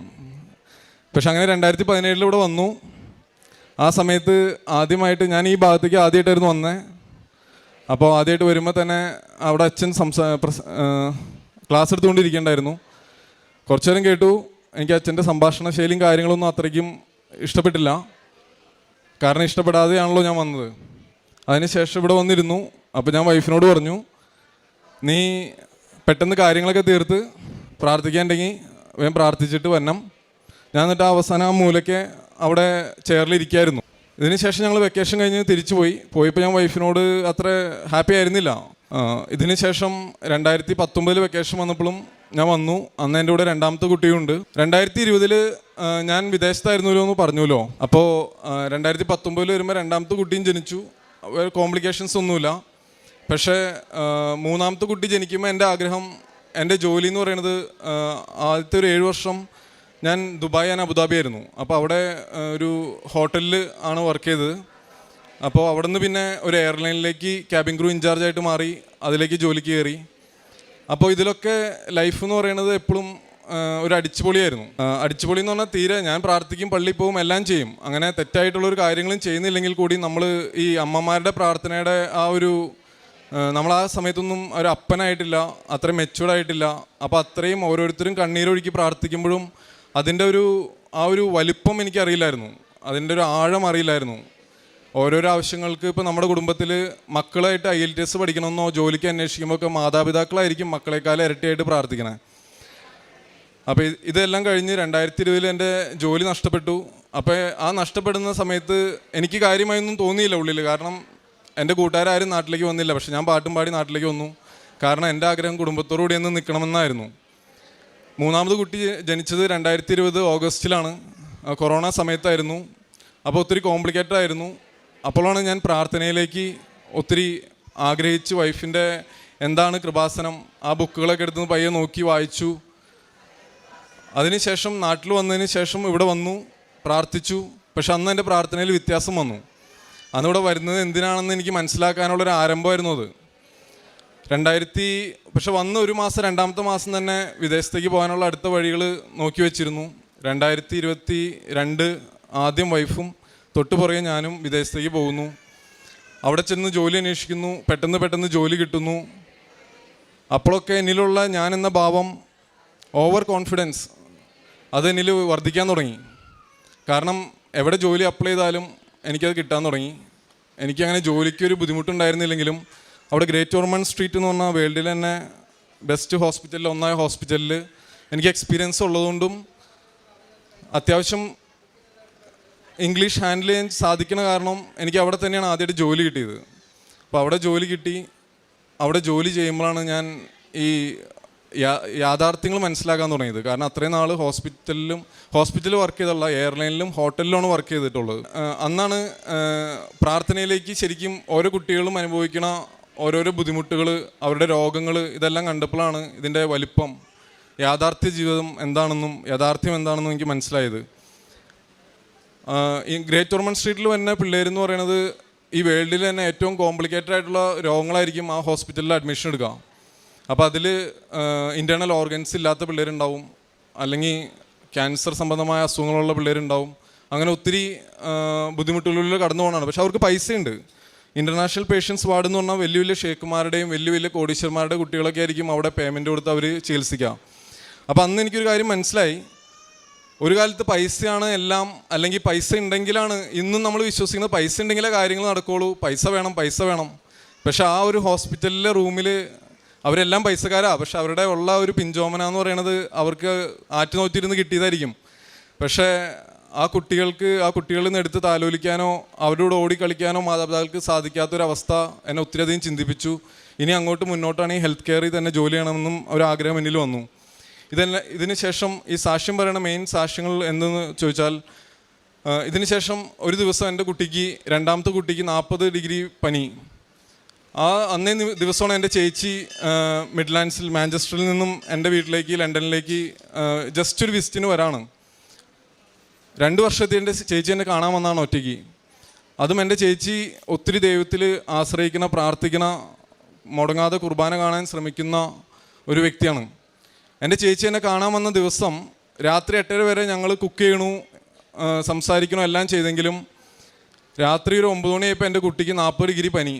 പക്ഷെ അങ്ങനെ 2017 ഇവിടെ വന്നു. ആ സമയത്ത് ആദ്യമായിട്ട് ഞാൻ ഈ ഭാഗത്തേക്ക് ആദ്യമായിട്ടായിരുന്നു വന്നത്. അപ്പോൾ ആദ്യമായിട്ട് വരുമ്പോൾ തന്നെ അവിടെ അച്ഛൻ ക്ലാസ് എടുത്തുകൊണ്ടിരിക്കേണ്ടായിരുന്നു. കുറച്ചു നേരം കേട്ടു. എനിക്ക് അച്ഛൻ്റെ സംഭാഷണ ശൈലിയും കാര്യങ്ങളൊന്നും അത്രയ്ക്കും ഇഷ്ടപ്പെട്ടില്ല. കാരണം ഇഷ്ടപ്പെടാതെയാണല്ലോ ഞാൻ വന്നത്. അതിനുശേഷം ഇവിടെ വന്നിരുന്നു. അപ്പോൾ ഞാൻ വൈഫിനോട് പറഞ്ഞു, നീ പെട്ടെന്ന് കാര്യങ്ങളൊക്കെ തീർത്ത് പ്രാർത്ഥിക്കാനുണ്ടെങ്കിൽ വേഗം പ്രാർത്ഥിച്ചിട്ട് വരണം. ഞാൻ എന്നിട്ട് അവസാനം ആ മൂലയ്ക്ക് അവിടെ ചെയറിലിരിക്കുകയായിരുന്നു. ഇതിനുശേഷം ഞങ്ങൾ വെക്കേഷൻ കഴിഞ്ഞ് തിരിച്ചു പോയപ്പോൾ ഞാൻ വൈഫിനോട് അത്ര ഹാപ്പി ആയിരുന്നില്ല. ഇതിനുശേഷം 2019 വെക്കേഷൻ വന്നപ്പോഴും ഞാൻ വന്നു. അന്ന് എൻ്റെ കൂടെ രണ്ടാമത്തെ കുട്ടിയുണ്ട്. 2020 ഞാൻ വിദേശത്തായിരുന്നല്ലോ എന്ന് പറഞ്ഞല്ലോ. അപ്പോൾ 2019 വരുമ്പോൾ രണ്ടാമത്തെ കുട്ടിയും ജനിച്ചു. കോംപ്ലിക്കേഷൻസ് ഒന്നുമില്ല. പക്ഷേ മൂന്നാമത്തെ കുട്ടി ജനിക്കുമ്പോൾ എൻ്റെ ആഗ്രഹം, എൻ്റെ ജോലി എന്ന് പറയുന്നത് ആദ്യത്തെ ഒരു 7 വർഷം ഞാൻ ദുബായ് ആൻഡ് അബുദാബി ആയിരുന്നു. അപ്പോൾ അവിടെ ഒരു ഹോട്ടലിൽ ആണ് വർക്ക് ചെയ്തത്. അപ്പോൾ അവിടെ നിന്ന് പിന്നെ ഒരു എയർലൈനിലേക്ക് ക്യാബിൻ ക്രൂ ഇൻചാർജായിട്ട് മാറി, അതിലേക്ക് ജോലിക്ക് കയറി. അപ്പോൾ ഇതിലൊക്കെ ലൈഫ് എന്ന് പറയുന്നത് എപ്പോഴും ഒരു അടിച്ചുപൊളിയായിരുന്നു. അടിച്ചുപൊളി എന്ന് പറഞ്ഞാൽ തീരെ ഞാൻ പ്രാർത്ഥിക്കും, പള്ളിയിൽ പോകും, എല്ലാം ചെയ്യും. അങ്ങനെ തെറ്റായിട്ടുള്ളൊരു കാര്യങ്ങളും ചെയ്യുന്നില്ലെങ്കിൽ കൂടി നമ്മൾ ഈ അമ്മമാരുടെ പ്രാർത്ഥനയുടെ ആ ഒരു നമ്മൾ ആ സമയത്തൊന്നും ഒരു അപ്പനായിട്ടില്ല, അത്രയും മെച്യൂർഡായിട്ടില്ല. അപ്പോൾ അത്രയും ഓരോരുത്തരും കണ്ണീരൊഴുക്കി പ്രാർത്ഥിക്കുമ്പോഴും അതിൻ്റെ ആ ഒരു വലിപ്പം എനിക്കറിയില്ലായിരുന്നു, അതിൻ്റെ ഒരു ആഴം അറിയില്ലായിരുന്നു. ഓരോരോ ആവശ്യങ്ങൾക്ക് ഇപ്പോൾ നമ്മുടെ കുടുംബത്തിൽ മക്കളായിട്ട് IELTS പഠിക്കണമെന്നോ ജോലിക്ക് അന്വേഷിക്കുമ്പോൾ ഒക്കെ മാതാപിതാക്കളായിരിക്കും മക്കളെക്കാളും ഇരട്ടിയായിട്ട് പ്രാർത്ഥിക്കണേ. അപ്പോൾ ഇതെല്ലാം കഴിഞ്ഞ് 2020 എൻ്റെ ജോലി നഷ്ടപ്പെട്ടു. അപ്പോൾ ആ നഷ്ടപ്പെടുന്ന സമയത്ത് എനിക്ക് കാര്യമായൊന്നും തോന്നിയില്ല ഉള്ളിൽ. കാരണം എൻ്റെ കൂട്ടുകാരും നാട്ടിലേക്ക് വന്നില്ല. പക്ഷെ ഞാൻ പാട്ടും പാടി നാട്ടിലേക്ക് വന്നു. കാരണം എൻ്റെ ആഗ്രഹം കുടുംബത്തോടുകൂടി ഒന്ന് നിൽക്കണമെന്നായിരുന്നു. മൂന്നാമത് കുട്ടി ജനിച്ചത് 2020 ഓഗസ്റ്റിലാണ്. കൊറോണ സമയത്തായിരുന്നു. അപ്പോൾ ഒത്തിരി കോംപ്ലിക്കേറ്റഡ് ആയിരുന്നു. അപ്പോഴാണ് ഞാൻ പ്രാർത്ഥനയിലേക്ക് ഒത്തിരി ആഗ്രഹിച്ച് വൈഫിൻ്റെ എന്താണ് കൃപാസനം ആ ബുക്കുകളൊക്കെ എടുത്ത് പയ്യെ നോക്കി വായിച്ചു. അതിനുശേഷം നാട്ടിൽ വന്നതിന് ശേഷം ഇവിടെ വന്നു, പ്രാർത്ഥിച്ചു. പക്ഷെ അന്ന് എൻ്റെ പ്രാർത്ഥനയിൽ വ്യത്യാസം വന്നു. അന്നിവിടെ വരുന്നത് എന്തിനാണെന്ന് എനിക്ക് മനസ്സിലാക്കാനുള്ളൊരു ആരംഭമായിരുന്നു അത്. പക്ഷെ വന്ന് ഒരു മാസം, രണ്ടാമത്തെ മാസം തന്നെ വിദേശത്തേക്ക് പോകാനുള്ള അടുത്ത വഴികൾ നോക്കി വെച്ചിരുന്നു. 2022 ആദ്യം വൈഫും തൊട്ട് പുറകെ ഞാനും വിദേശത്തേക്ക് പോകുന്നു. അവിടെ ചെന്ന് ജോലി അന്വേഷിക്കുന്നു. പെട്ടെന്ന് ജോലി കിട്ടുന്നു. അപ്പോഴൊക്കെ എന്നിലുള്ള ഞാനെന്ന ഭാവം, ഓവർ കോൺഫിഡൻസ്, അത് എന്നിൽ വർദ്ധിക്കാൻ തുടങ്ങി. കാരണം എവിടെ ജോലി അപ്ലൈ ചെയ്താലും എനിക്കത് കിട്ടാൻ തുടങ്ങി. എനിക്കങ്ങനെ ജോലിക്കൊരു ബുദ്ധിമുട്ടുണ്ടായിരുന്നില്ലെങ്കിലും അവിടെ ഗ്രേറ്റ് ഓർമണ്ട് സ്ട്രീറ്റ് എന്ന് പറഞ്ഞാൽ വേൾഡിൽ തന്നെ ബെസ്റ്റ് ഹോസ്പിറ്റലിൽ ഒന്നായ ഹോസ്പിറ്റലിൽ എനിക്ക് എക്സ്പീരിയൻസ് ഉള്ളതുകൊണ്ടും അത്യാവശ്യം ഇംഗ്ലീഷ് ഹാൻഡിൽ ചെയ്യാൻ സാധിക്കണ കാരണം എനിക്ക് അവിടെ തന്നെയാണ് ആദ്യമായിട്ട് ജോലി കിട്ടിയത്. അപ്പോൾ അവിടെ ജോലി കിട്ടി. അവിടെ ജോലി ചെയ്യുമ്പോഴാണ് ഞാൻ ഈ യാഥാർത്ഥ്യങ്ങൾ മനസ്സിലാക്കാൻ തുടങ്ങിയത്. കാരണം അത്രയും നാൾ ഹോസ്പിറ്റലിൽ വർക്ക് ചെയ്തുള്ള എയർലൈനിലും ഹോട്ടലിലുമാണ് വർക്ക് ചെയ്തിട്ടുള്ളത്. അന്നാണ് പ്രാർത്ഥനയിലേക്ക് ശരിക്കും ഓരോ കുട്ടികളും അനുഭവിക്കണ ഓരോരോ ബുദ്ധിമുട്ടുകൾ, അവരുടെ രോഗങ്ങൾ, ഇതെല്ലാം കണ്ടപ്പോഴാണ് ഇതിൻ്റെ വലിപ്പം, യാഥാർത്ഥ്യ ജീവിതം എന്താണെന്നും യാഥാർത്ഥ്യം എന്താണെന്നും എനിക്ക് മനസ്സിലായത്. ഈ ഗ്രേറ്റ് ഓർമണ്ട് സ്ട്രീറ്റിൽ വരുന്ന പിള്ളേരെന്ന് പറയുന്നത് ഈ വേൾഡിൽ തന്നെ ഏറ്റവും കോംപ്ലിക്കേറ്റഡ് ആയിട്ടുള്ള രോഗങ്ങളായിരിക്കും ആ ഹോസ്പിറ്റലിൽ അഡ്മിഷൻ എടുക്കുക. അപ്പോൾ അതിൽ ഇൻറ്റേർണൽ ഓർഗൻസ് ഇല്ലാത്ത പിള്ളേരുണ്ടാവും, അല്ലെങ്കിൽ ക്യാൻസർ സംബന്ധമായ അസുഖങ്ങളുള്ള പിള്ളേരുണ്ടാവും. അങ്ങനെ ഒത്തിരി ബുദ്ധിമുട്ടുകളിൽ കടന്നു പോകണമാണ്. പക്ഷെ അവർക്ക് പൈസയുണ്ട്. ഇൻ്റർനാഷണൽ പേഷ്യൻസ് വാർഡ് എന്ന് പറഞ്ഞാൽ വലിയ വലിയ ഷേഖുമാരുടെയും വലിയ വലിയ കോടീശ്വരന്മാരുടെ കുട്ടികളൊക്കെ ആയിരിക്കും അവിടെ പേയ്മെൻറ്റ് കൊടുത്ത് അവർ ചികിത്സിക്കുക. അപ്പോൾ അന്ന് എനിക്കൊരു കാര്യം മനസ്സിലായി, ഒരു കാലത്ത് പൈസയാണ് എല്ലാം, അല്ലെങ്കിൽ പൈസ ഉണ്ടെങ്കിലാണ്, ഇന്നും നമ്മൾ വിശ്വസിക്കുന്നത് പൈസ ഉണ്ടെങ്കിലേ കാര്യങ്ങൾ നടക്കുകയുള്ളൂ, പൈസ വേണം പൈസ വേണം. പക്ഷെ ആ ഒരു ഹോസ്പിറ്റലിലെ റൂമിൽ അവരെല്ലാം പൈസക്കാരാണ്, പക്ഷെ അവരുടെ ഉള്ള ഒരു പിഞ്ചോമന എന്ന് പറയുന്നത് അവർക്ക് ആറ്റുനോറ്റിരുന്ന് കിട്ടിയതായിരിക്കും. പക്ഷേ ആ കുട്ടികളിൽ നിന്ന് എടുത്ത് താലോലിക്കാനോ അവരോട് ഓടിക്കളിക്കാനോ മാതാപിതാക്കൾക്ക് സാധിക്കാത്തൊരവസ്ഥ എന്നെ ഒത്തിരിയധികം ചിന്തിപ്പിച്ചു. ഇനി അങ്ങോട്ട് മുന്നോട്ടാണ് ഈ ഹെൽത്ത് കെയറിൽ തന്നെ ജോലി ചെയ്യണമെന്നും ഒരാഗ്രഹം എന്നിൽ വന്നു. ഇതിന് ശേഷം ഈ സാക്ഷ്യം പറയുന്ന മെയിൻ സാക്ഷ്യങ്ങൾ എന്തെന്ന് ചോദിച്ചാൽ, ഇതിന് ശേഷം ഒരു ദിവസം എൻ്റെ കുട്ടിക്ക്, രണ്ടാമത്തെ കുട്ടിക്ക് 40 ഡിഗ്രി പനി. അന്നേ ദിവസമാണ് എൻ്റെ ചേച്ചി മിഡ്ലാൻഡ്സിൽ മാഞ്ചസ്റ്ററിൽ നിന്നും എൻ്റെ വീട്ടിലേക്ക് ലണ്ടനിലേക്ക് ജസ്റ്റ് ഒരു വിസിറ്റിന് വരാണ്. 2 വർഷത്തെ എൻ്റെ ചേച്ചി എന്നെ കാണാൻ വന്നതാണ് ഒറ്റയ്ക്ക്. അതും എൻ്റെ ചേച്ചി ഒത്തിരി ദൈവത്തിൽ ആശ്രയിക്കുന്ന, പ്രാർത്ഥിക്കുന്ന, മുടങ്ങാതെ കുർബാന കാണാൻ ശ്രമിക്കുന്ന ഒരു വ്യക്തിയാണ്. എൻ്റെ ചേച്ചി എന്നെ കാണാൻ വന്ന ദിവസം രാത്രി 8:30 വരെ ഞങ്ങൾ കുക്ക് ചെയ്യണു, സംസാരിക്കണു, എല്ലാം ചെയ്തെങ്കിലും രാത്രി ഒരു 9 മണിയായപ്പോൾ എൻ്റെ കുട്ടിക്ക് 40 ഡിഗ്രി പനി.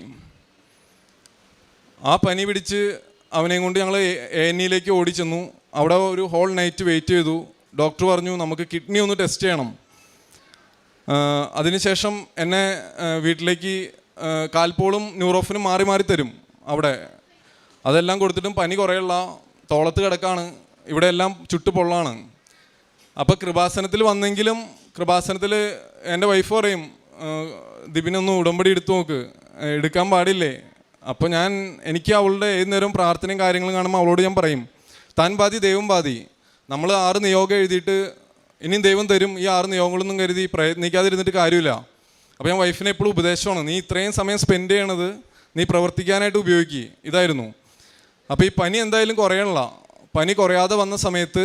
ആ പനി പിടിച്ച് അവനെയും കൊണ്ട് ഞങ്ങൾ A&Eയിലേക്ക് ഓടി ചെന്നു. അവിടെ ഒരു ഹോൾ നൈറ്റ് വെയിറ്റ് ചെയ്തു. ഡോക്ടർ പറഞ്ഞു നമുക്ക് കിഡ്നി ഒന്ന് ടെസ്റ്റ് ചെയ്യണം. അതിനുശേഷം എന്നെ വീട്ടിലേക്ക് കാൽപോളും ന്യൂറോഫിനും മാറി മാറി തരും അവിടെ. അതെല്ലാം കൊടുത്തിട്ടും പനി കുറയുള്ള, തോളത്ത് കിടക്കാണ്, ഇവിടെ എല്ലാം ചുട്ടുപൊള്ളാണ്. അപ്പോൾ കൃപാസനത്തിൽ വന്നെങ്കിലും കൃപാസനത്തിൽ എൻ്റെ വൈഫ് പറയും, ദിബിനൊന്ന് ഉടമ്പടി എടുത്തു നോക്ക്, എടുക്കാൻ പാടില്ലേ. അപ്പോൾ എനിക്ക് അവളുടെ ഏത് നേരവും പ്രാർത്ഥനയും കാര്യങ്ങളും കാണുമ്പോൾ അവളോട് ഞാൻ പറയും, താൻ ബാധി ദൈവം ബാധി. നമ്മൾ 6 നിയോഗം എഴുതിയിട്ട് ഇനിയും ദൈവം തരും, ഈ 6 നിയോഗങ്ങളൊന്നും കരുതി പ്രയത്നിക്കാതിരുന്നിട്ട് കാര്യമില്ല. അപ്പോൾ ഞാൻ വൈഫിനെ എപ്പോഴും ഉപദേശമാണ്, നീ ഇത്രയും സമയം സ്പെൻഡ് ചെയ്യണത് നീ പ്രവർത്തിക്കാനായിട്ട് ഉപയോഗിക്കുക, ഇതായിരുന്നു. അപ്പോൾ ഈ പനി എന്തായാലും കുറയണില്ല. പനി കുറയാതെ വന്ന സമയത്ത്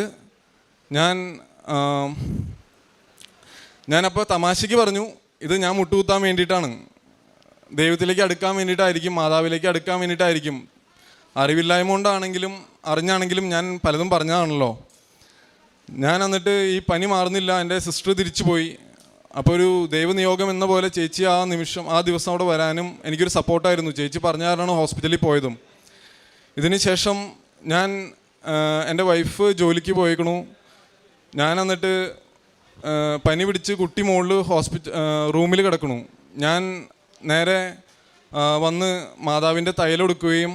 ഞാനപ്പോൾ തമാശയ്ക്ക് പറഞ്ഞു, ഇത് ഞാൻ മുട്ടുകുത്താൻ വേണ്ടിയിട്ടാണ്, ദൈവത്തിലേക്ക് അടുക്കാൻ വേണ്ടിയിട്ടായിരിക്കും, മാതാവിലേക്ക് അടുക്കാൻ വേണ്ടിയിട്ടായിരിക്കും. അറിവില്ലായ്മ കൊണ്ടാണെങ്കിലും അറിഞ്ഞാണെങ്കിലും ഞാൻ പലതും പറഞ്ഞതാണല്ലോ. ഞാൻ എന്നിട്ട് ഈ പനി മാറുന്നില്ല, എൻ്റെ സിസ്റ്റർ തിരിച്ചു പോയി. അപ്പോൾ ഒരു ദൈവനിയോഗം എന്ന പോലെ ചേച്ചി ആ ദിവസം അവിടെ വരാനും എനിക്കൊരു സപ്പോർട്ടായിരുന്നു. ചേച്ചി പറഞ്ഞ കാരണമാണ് ഹോസ്പിറ്റലിൽ പോയതും. ഇതിന് ശേഷം എൻ്റെ വൈഫ് ജോലിക്ക് പോയേക്കണു. ഞാൻ എന്നിട്ട് പനി പിടിച്ച് കുട്ടി മുകളിൽ റൂമിൽ കിടക്കണു. ഞാൻ നേരെ വന്ന് മാതാവിൻ്റെ തൈലൊടുക്കുകയും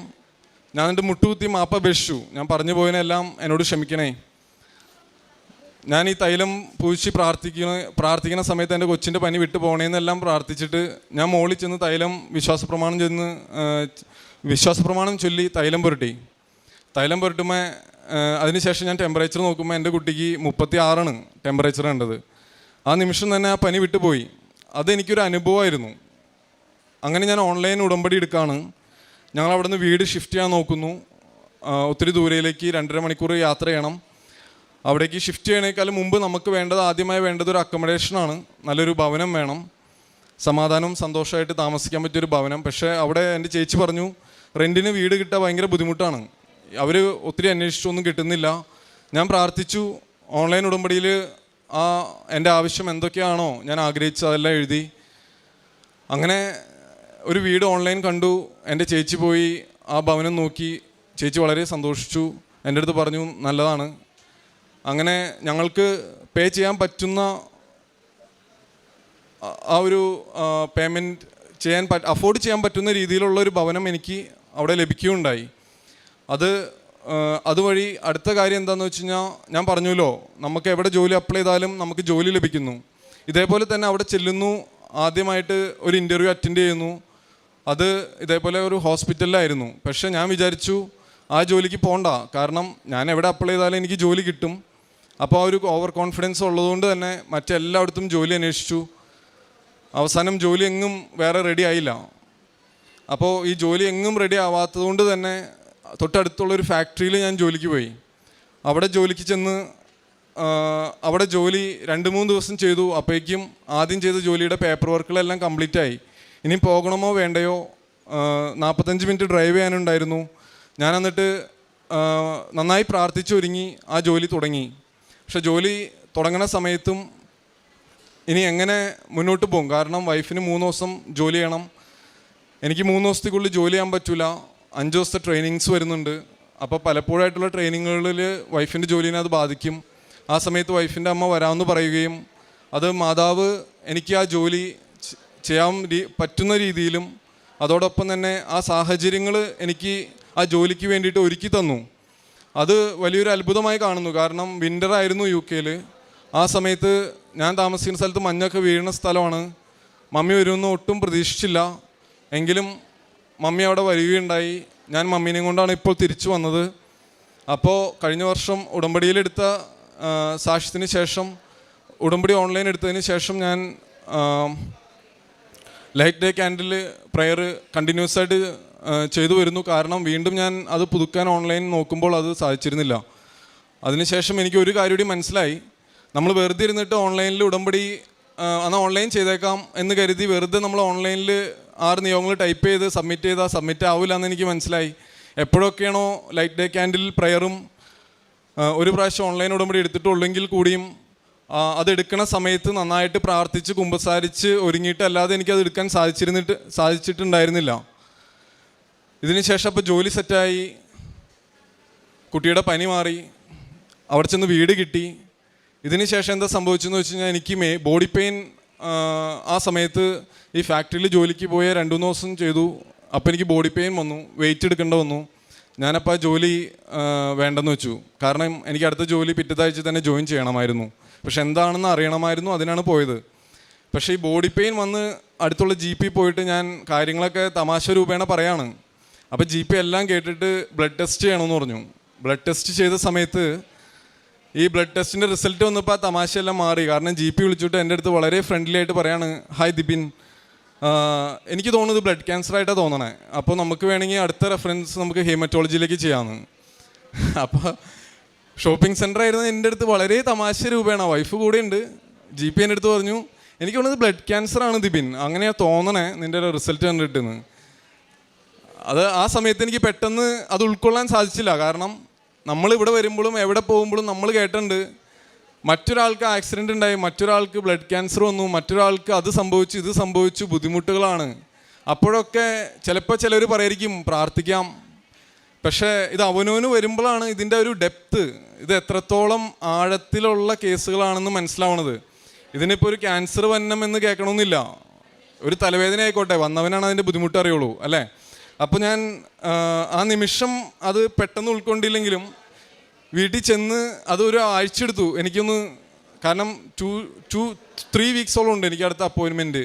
ഞാൻ എന്നിട്ട് മുട്ടുകുത്തി മാപ്പ അപേക്ഷിച്ചു, ഞാൻ പറഞ്ഞു പോയതിനെല്ലാം എന്നോട് ക്ഷമിക്കണേ. ഞാൻ ഈ തൈലം പൂശി പ്രാർത്ഥിക്കുന്ന സമയത്ത് എൻ്റെ കൊച്ചിൻ്റെ പനി വിട്ടു പോകണേന്നെല്ലാം പ്രാർത്ഥിച്ചിട്ട് ഞാൻ മുകളിൽ ചെന്ന് തൈലം വിശ്വാസപ്രമാണം ചൊല്ലി തൈലം പുരട്ടുമ്പോൾ അതിനുശേഷം ഞാൻ ടെമ്പറേച്ചർ നോക്കുമ്പോൾ എൻ്റെ കുട്ടിക്ക് 36 ടെമ്പറേച്ചർ കണ്ടത്. ആ നിമിഷം തന്നെ ആ പനി വിട്ടുപോയി. അതെനിക്കൊരു അനുഭവമായിരുന്നു. അങ്ങനെ ഞാൻ ഓൺലൈൻ ഉടമ്പടി എടുക്കുകയാണ്. ഞങ്ങൾ അവിടെ നിന്ന് വീട് ഷിഫ്റ്റ് ചെയ്യാൻ നോക്കുന്നു. ഒത്തിരി ദൂരയിലേക്ക് 2.5 മണിക്കൂർ യാത്ര ചെയ്യണം. അവിടേക്ക് ഷിഫ്റ്റ് ചെയ്യണേക്കാളും മുമ്പ് നമുക്ക് ആദ്യമായി വേണ്ടത് ഒരു അക്കോമഡേഷനാണ്. നല്ലൊരു ഭവനം വേണം, സമാധാനവും സന്തോഷമായിട്ട് താമസിക്കാൻ പറ്റിയൊരു ഭവനം. പക്ഷേ അവിടെ എൻ്റെ ചേച്ചി പറഞ്ഞു റെൻറ്റിന് വീട് കിട്ടാൻ ഭയങ്കര ബുദ്ധിമുട്ടാണ്, അവർ ഒത്തിരി അന്വേഷിച്ചൊന്നും കിട്ടുന്നില്ല. ഞാൻ പ്രാർത്ഥിച്ചു, ഓൺലൈൻ ഉടമ്പടിയിൽ എൻ്റെ ആവശ്യം എന്തൊക്കെയാണോ ഞാൻ ആഗ്രഹിച്ചത് അതെല്ലാം എഴുതി. അങ്ങനെ ഒരു വീട് ഓൺലൈൻ കണ്ടു. എൻ്റെ ചേച്ചി പോയി ആ ഭവനം നോക്കി. ചേച്ചി വളരെ സന്തോഷിച്ചു, എൻ്റെ അടുത്ത് പറഞ്ഞു നല്ലതാണ്. അങ്ങനെ ഞങ്ങൾക്ക് പേ ചെയ്യാൻ പറ്റുന്ന ആ ഒരു പേയ്മെൻറ്റ് അഫോർഡ് ചെയ്യാൻ പറ്റുന്ന രീതിയിലുള്ള ഒരു ഭവനം എനിക്ക് അവിടെ ലഭിക്കുകയുണ്ടായി. അതുവഴി അടുത്ത കാര്യം എന്താണെന്ന് വെച്ച് കഴിഞ്ഞാൽ, ഞാൻ പറഞ്ഞല്ലോ നമുക്ക് എവിടെ ജോലി അപ്ലൈ ചെയ്താലും നമുക്ക് ജോലി ലഭിക്കുന്നു. ഇതേപോലെ തന്നെ അവിടെ ചെല്ലുന്നു, ആദ്യമായിട്ട് ഒരു ഇൻ്റർവ്യൂ അറ്റൻഡ് ചെയ്യുന്നു. അത് ഇതേപോലെ ഒരു ഹോസ്പിറ്റലിലായിരുന്നു. പക്ഷേ ഞാൻ വിചാരിച്ചു ആ ജോലിക്ക് പോകണ്ട, കാരണം ഞാൻ എവിടെ അപ്ലൈ ചെയ്താലും എനിക്ക് ജോലി കിട്ടും. അപ്പോൾ ആ ഒരു ഓവർ കോൺഫിഡൻസ് ഉള്ളതുകൊണ്ട് തന്നെ മറ്റെല്ലായിടത്തും ജോലി അന്വേഷിച്ചു. അവസാനം ജോലി എങ്ങും വേറെ റെഡി ആയില്ല. അപ്പോൾ ഈ ജോലി എങ്ങും റെഡി ആവാത്തത് കൊണ്ട് തന്നെ തൊട്ടടുത്തുള്ളൊരു ഫാക്ടറിയിൽ ഞാൻ ജോലിക്ക് പോയി. അവിടെ ജോലിക്ക് ചെന്ന് അവിടെ ജോലി 2-3 ദിവസം ചെയ്തു. അപ്പോഴേക്കും ആദ്യം ചെയ്ത ജോലിയുടെ പേപ്പർ വർക്കുകളെല്ലാം കംപ്ലീറ്റ് ആയി. ഇനി പോകണമോ വേണ്ടയോ, 45 മിനിറ്റ് ഡ്രൈവ് ചെയ്യാനുണ്ടായിരുന്നു. ഞാൻ എന്നിട്ട് നന്നായി പ്രാർത്ഥിച്ചൊരുങ്ങി ആ ജോലി തുടങ്ങി. പക്ഷെ ജോലി തുടങ്ങുന്ന സമയത്തും ഇനി എങ്ങനെ മുന്നോട്ട് പോകും, കാരണം വൈഫിന് 3 ദിവസം ജോലി ചെയ്യണം. എനിക്ക് 3 ദിവസത്തേക്കുള്ളിൽ ജോലി ചെയ്യാൻ പറ്റില്ല. 5 ദിവസത്തെ ട്രെയിനിങ്സ് വരുന്നുണ്ട്. അപ്പോൾ പലപ്പോഴായിട്ടുള്ള ട്രെയിനിങ്ങുകളിൽ വൈഫിൻ്റെ ജോലിനെ അത് ബാധിക്കും. ആ സമയത്ത് വൈഫിൻ്റെ അമ്മ വരാമെന്ന് പറയുകയും അത് മാതാവ് എനിക്ക് ആ ജോലി ചെയ്യാൻ പറ്റുന്ന രീതിയിലും അതോടൊപ്പം തന്നെ ആ സാഹചര്യങ്ങൾ എനിക്ക് ആ ജോലിക്ക് വേണ്ടിയിട്ട് ഒരുക്കി തന്നു. അത് വലിയൊരു അത്ഭുതമായി കാണുന്നു. കാരണം വിൻ്റർ ആയിരുന്നു UK-യിൽ. ആ സമയത്ത് ഞാൻ താമസിക്കുന്ന സ്ഥലത്ത് മഞ്ഞൊക്കെ വീഴുന്ന സ്ഥലമാണ്. മമ്മി വരുമെന്ന് ഒട്ടും പ്രതീക്ഷിച്ചില്ല. എങ്കിലും മമ്മി അവിടെ വരികയുണ്ടായി. ഞാൻ മമ്മീനെയും കൊണ്ടാണ് ഇപ്പോൾ തിരിച്ചു വന്നത്. അപ്പോൾ കഴിഞ്ഞ വർഷം ഉടമ്പടിയിലെടുത്ത സാക്ഷ്യത്തിന് ശേഷം, ഉടമ്പടി ഓൺലൈൻ എടുത്തതിന് ശേഷം ഞാൻ light day candle prayer continuous ആയിട്ട് ചെയ്തു വരുന്നു. കാരണം വീണ്ടും ഞാൻ അത് പുതുക്കാൻ ഓൺലൈൻ നോക്കുമ്പോൾ അത് സാധിച്ചിരുന്നില്ല. അതിനുശേഷം എനിക്ക് ഒരു കാര്യം കൂടി മനസ്സിലായി. നമ്മൾ വെറുതെ ഇരുന്നിട്ട് ഓൺലൈനിൽ ഉടമ്പടി എന്നാൽ ഓൺലൈൻ ചെയ്തേക്കാം എന്ന് കരുതി വെറുതെ നമ്മൾ ഓൺലൈനിൽ 6 നിയമങ്ങൾ ടൈപ്പ് ചെയ്ത് സബ്മിറ്റ് ചെയ്താൽ സബ്മിറ്റ് ആവില്ല എന്ന് എനിക്ക് മനസ്സിലായി. എപ്പോഴൊക്കെയാണോ ലൈറ്റ് ഡേ ക്യാൻഡിൽ പ്രയറും ഒരു പ്രാവശ്യം ഓൺലൈൻ ഉടമ്പടി എടുത്തിട്ടുള്ളെങ്കിൽ കൂടിയും അതെടുക്കണ സമയത്ത് നന്നായിട്ട് പ്രാർത്ഥിച്ച് കുമ്പസാരിച്ച് ഒരുങ്ങിയിട്ട് അല്ലാതെ എനിക്കത് എടുക്കാൻ സാധിച്ചിട്ടുണ്ടായിരുന്നില്ല. ഇതിനുശേഷം അപ്പോൾ ജോലി സെറ്റായി, കുട്ടിയുടെ പനി മാറി, അവിടെ ചെന്ന് വീട് കിട്ടി. ഇതിന് ശേഷം എന്താ സംഭവിച്ചെന്ന് വെച്ച് കഴിഞ്ഞാൽ എനിക്ക് ബോഡി പെയിൻ ആ സമയത്ത് ഈ ഫാക്ടറിയിൽ ജോലിക്ക് പോയ 2-3 ദിവസം ചെയ്തു. അപ്പോൾ എനിക്ക് ബോഡി പെയിൻ വന്നു, വെയിറ്റ് എടുക്കേണ്ട വന്നു. ഞാനപ്പോൾ ആ ജോലി വേണ്ടെന്ന് വെച്ചു. കാരണം എനിക്ക് അടുത്ത ജോലി പിറ്റത്താഴ്ച തന്നെ ജോയിൻ ചെയ്യണമായിരുന്നു. പക്ഷെ എന്താണെന്ന് അറിയണമായിരുന്നു, അതിനാണ് പോയത്. പക്ഷേ ഈ ബോഡി പെയിൻ വന്ന് അടുത്തുള്ള GP പോയിട്ട് ഞാൻ കാര്യങ്ങളൊക്കെ തമാശ രൂപേണ പറയാണ്. അപ്പോൾ GP എല്ലാം കേട്ടിട്ട് ബ്ലഡ് ടെസ്റ്റ് ചെയ്യണമെന്ന് പറഞ്ഞു. ബ്ലഡ് ടെസ്റ്റ് ചെയ്ത സമയത്ത് ഈ ബ്ലഡ് ടെസ്റ്റിൻ്റെ റിസൾട്ട് വന്നപ്പോൾ ആ തമാശയെല്ലാം മാറി. കാരണം GP വിളിച്ചിട്ട് എൻ്റെ അടുത്ത് വളരെ ഫ്രണ്ട്ലി ആയിട്ട് പറയാണ്, ഹായ് ദിബിൻ, എനിക്ക് തോന്നുന്നത് ബ്ലഡ് ക്യാൻസർ ആയിട്ടാണ് തോന്നണേ. അപ്പോൾ നമുക്ക് വേണമെങ്കിൽ അടുത്ത റെഫറൻസ് നമുക്ക് ഹീമറ്റോളജിയിലേക്ക് ചെയ്യാമെന്ന്. അപ്പോൾ ഷോപ്പിംഗ് സെൻ്റർ ആയിരുന്നു എൻ്റെ അടുത്ത് വളരെ തമാശ രൂപയാണ്. വൈഫ് കൂടെ ഉണ്ട്. GP എൻ്റെ അടുത്ത് പറഞ്ഞു, എനിക്ക് തോന്നുന്നത് ബ്ലഡ് ക്യാൻസർ ആണ് ദിബിൻ, അങ്ങനെയാണ് തോന്നണേ നിൻ്റെ റിസൾട്ട് കണ്ടിട്ടെന്ന്. അത് ആ സമയത്ത് എനിക്ക് പെട്ടെന്ന് അത് ഉൾക്കൊള്ളാൻ സാധിച്ചില്ല. കാരണം നമ്മളിവിടെ വരുമ്പോഴും എവിടെ പോകുമ്പോഴും നമ്മൾ കേട്ടിട്ടുണ്ട് മറ്റൊരാൾക്ക് ആക്സിഡൻ്റ് ഉണ്ടായി, മറ്റൊരാൾക്ക് ബ്ലഡ് ക്യാൻസർ വന്നു, മറ്റൊരാൾക്ക് അത് സംഭവിച്ചു, ഇത് സംഭവിച്ചു, ബുദ്ധിമുട്ടുകളാണ്. അപ്പോഴൊക്കെ ചിലപ്പോൾ ചിലർ പറയായിരിക്കും പ്രാർത്ഥിക്കാം. പക്ഷേ ഇത് അവനവന് വരുമ്പോഴാണ് ഇതിൻ്റെ ഒരു ഡെപ്ത്, ഇത് എത്രത്തോളം ആഴത്തിലുള്ള കേസുകളാണെന്ന് മനസ്സിലാവണത്. ഇതിനിപ്പോൾ ഒരു ക്യാൻസർ വരണമെന്ന് കേൾക്കണമെന്നില്ല, ഒരു തലവേദന ആയിക്കോട്ടെ, വന്നവനാണ് അതിൻ്റെ ബുദ്ധിമുട്ട് അറിയുള്ളൂ അല്ലേ. അപ്പോൾ ഞാൻ ആ നിമിഷം അത് പെട്ടെന്ന് ഉൾക്കൊണ്ടില്ലെങ്കിലും വീട്ടിൽ ചെന്ന് അതൊരു ആഴ്ച എടുത്തു എനിക്കൊന്ന്. കാരണം 2-3 വീക്സോളം ഉണ്ട് എനിക്ക് അടുത്ത അപ്പോയിൻമെൻറ്റ്.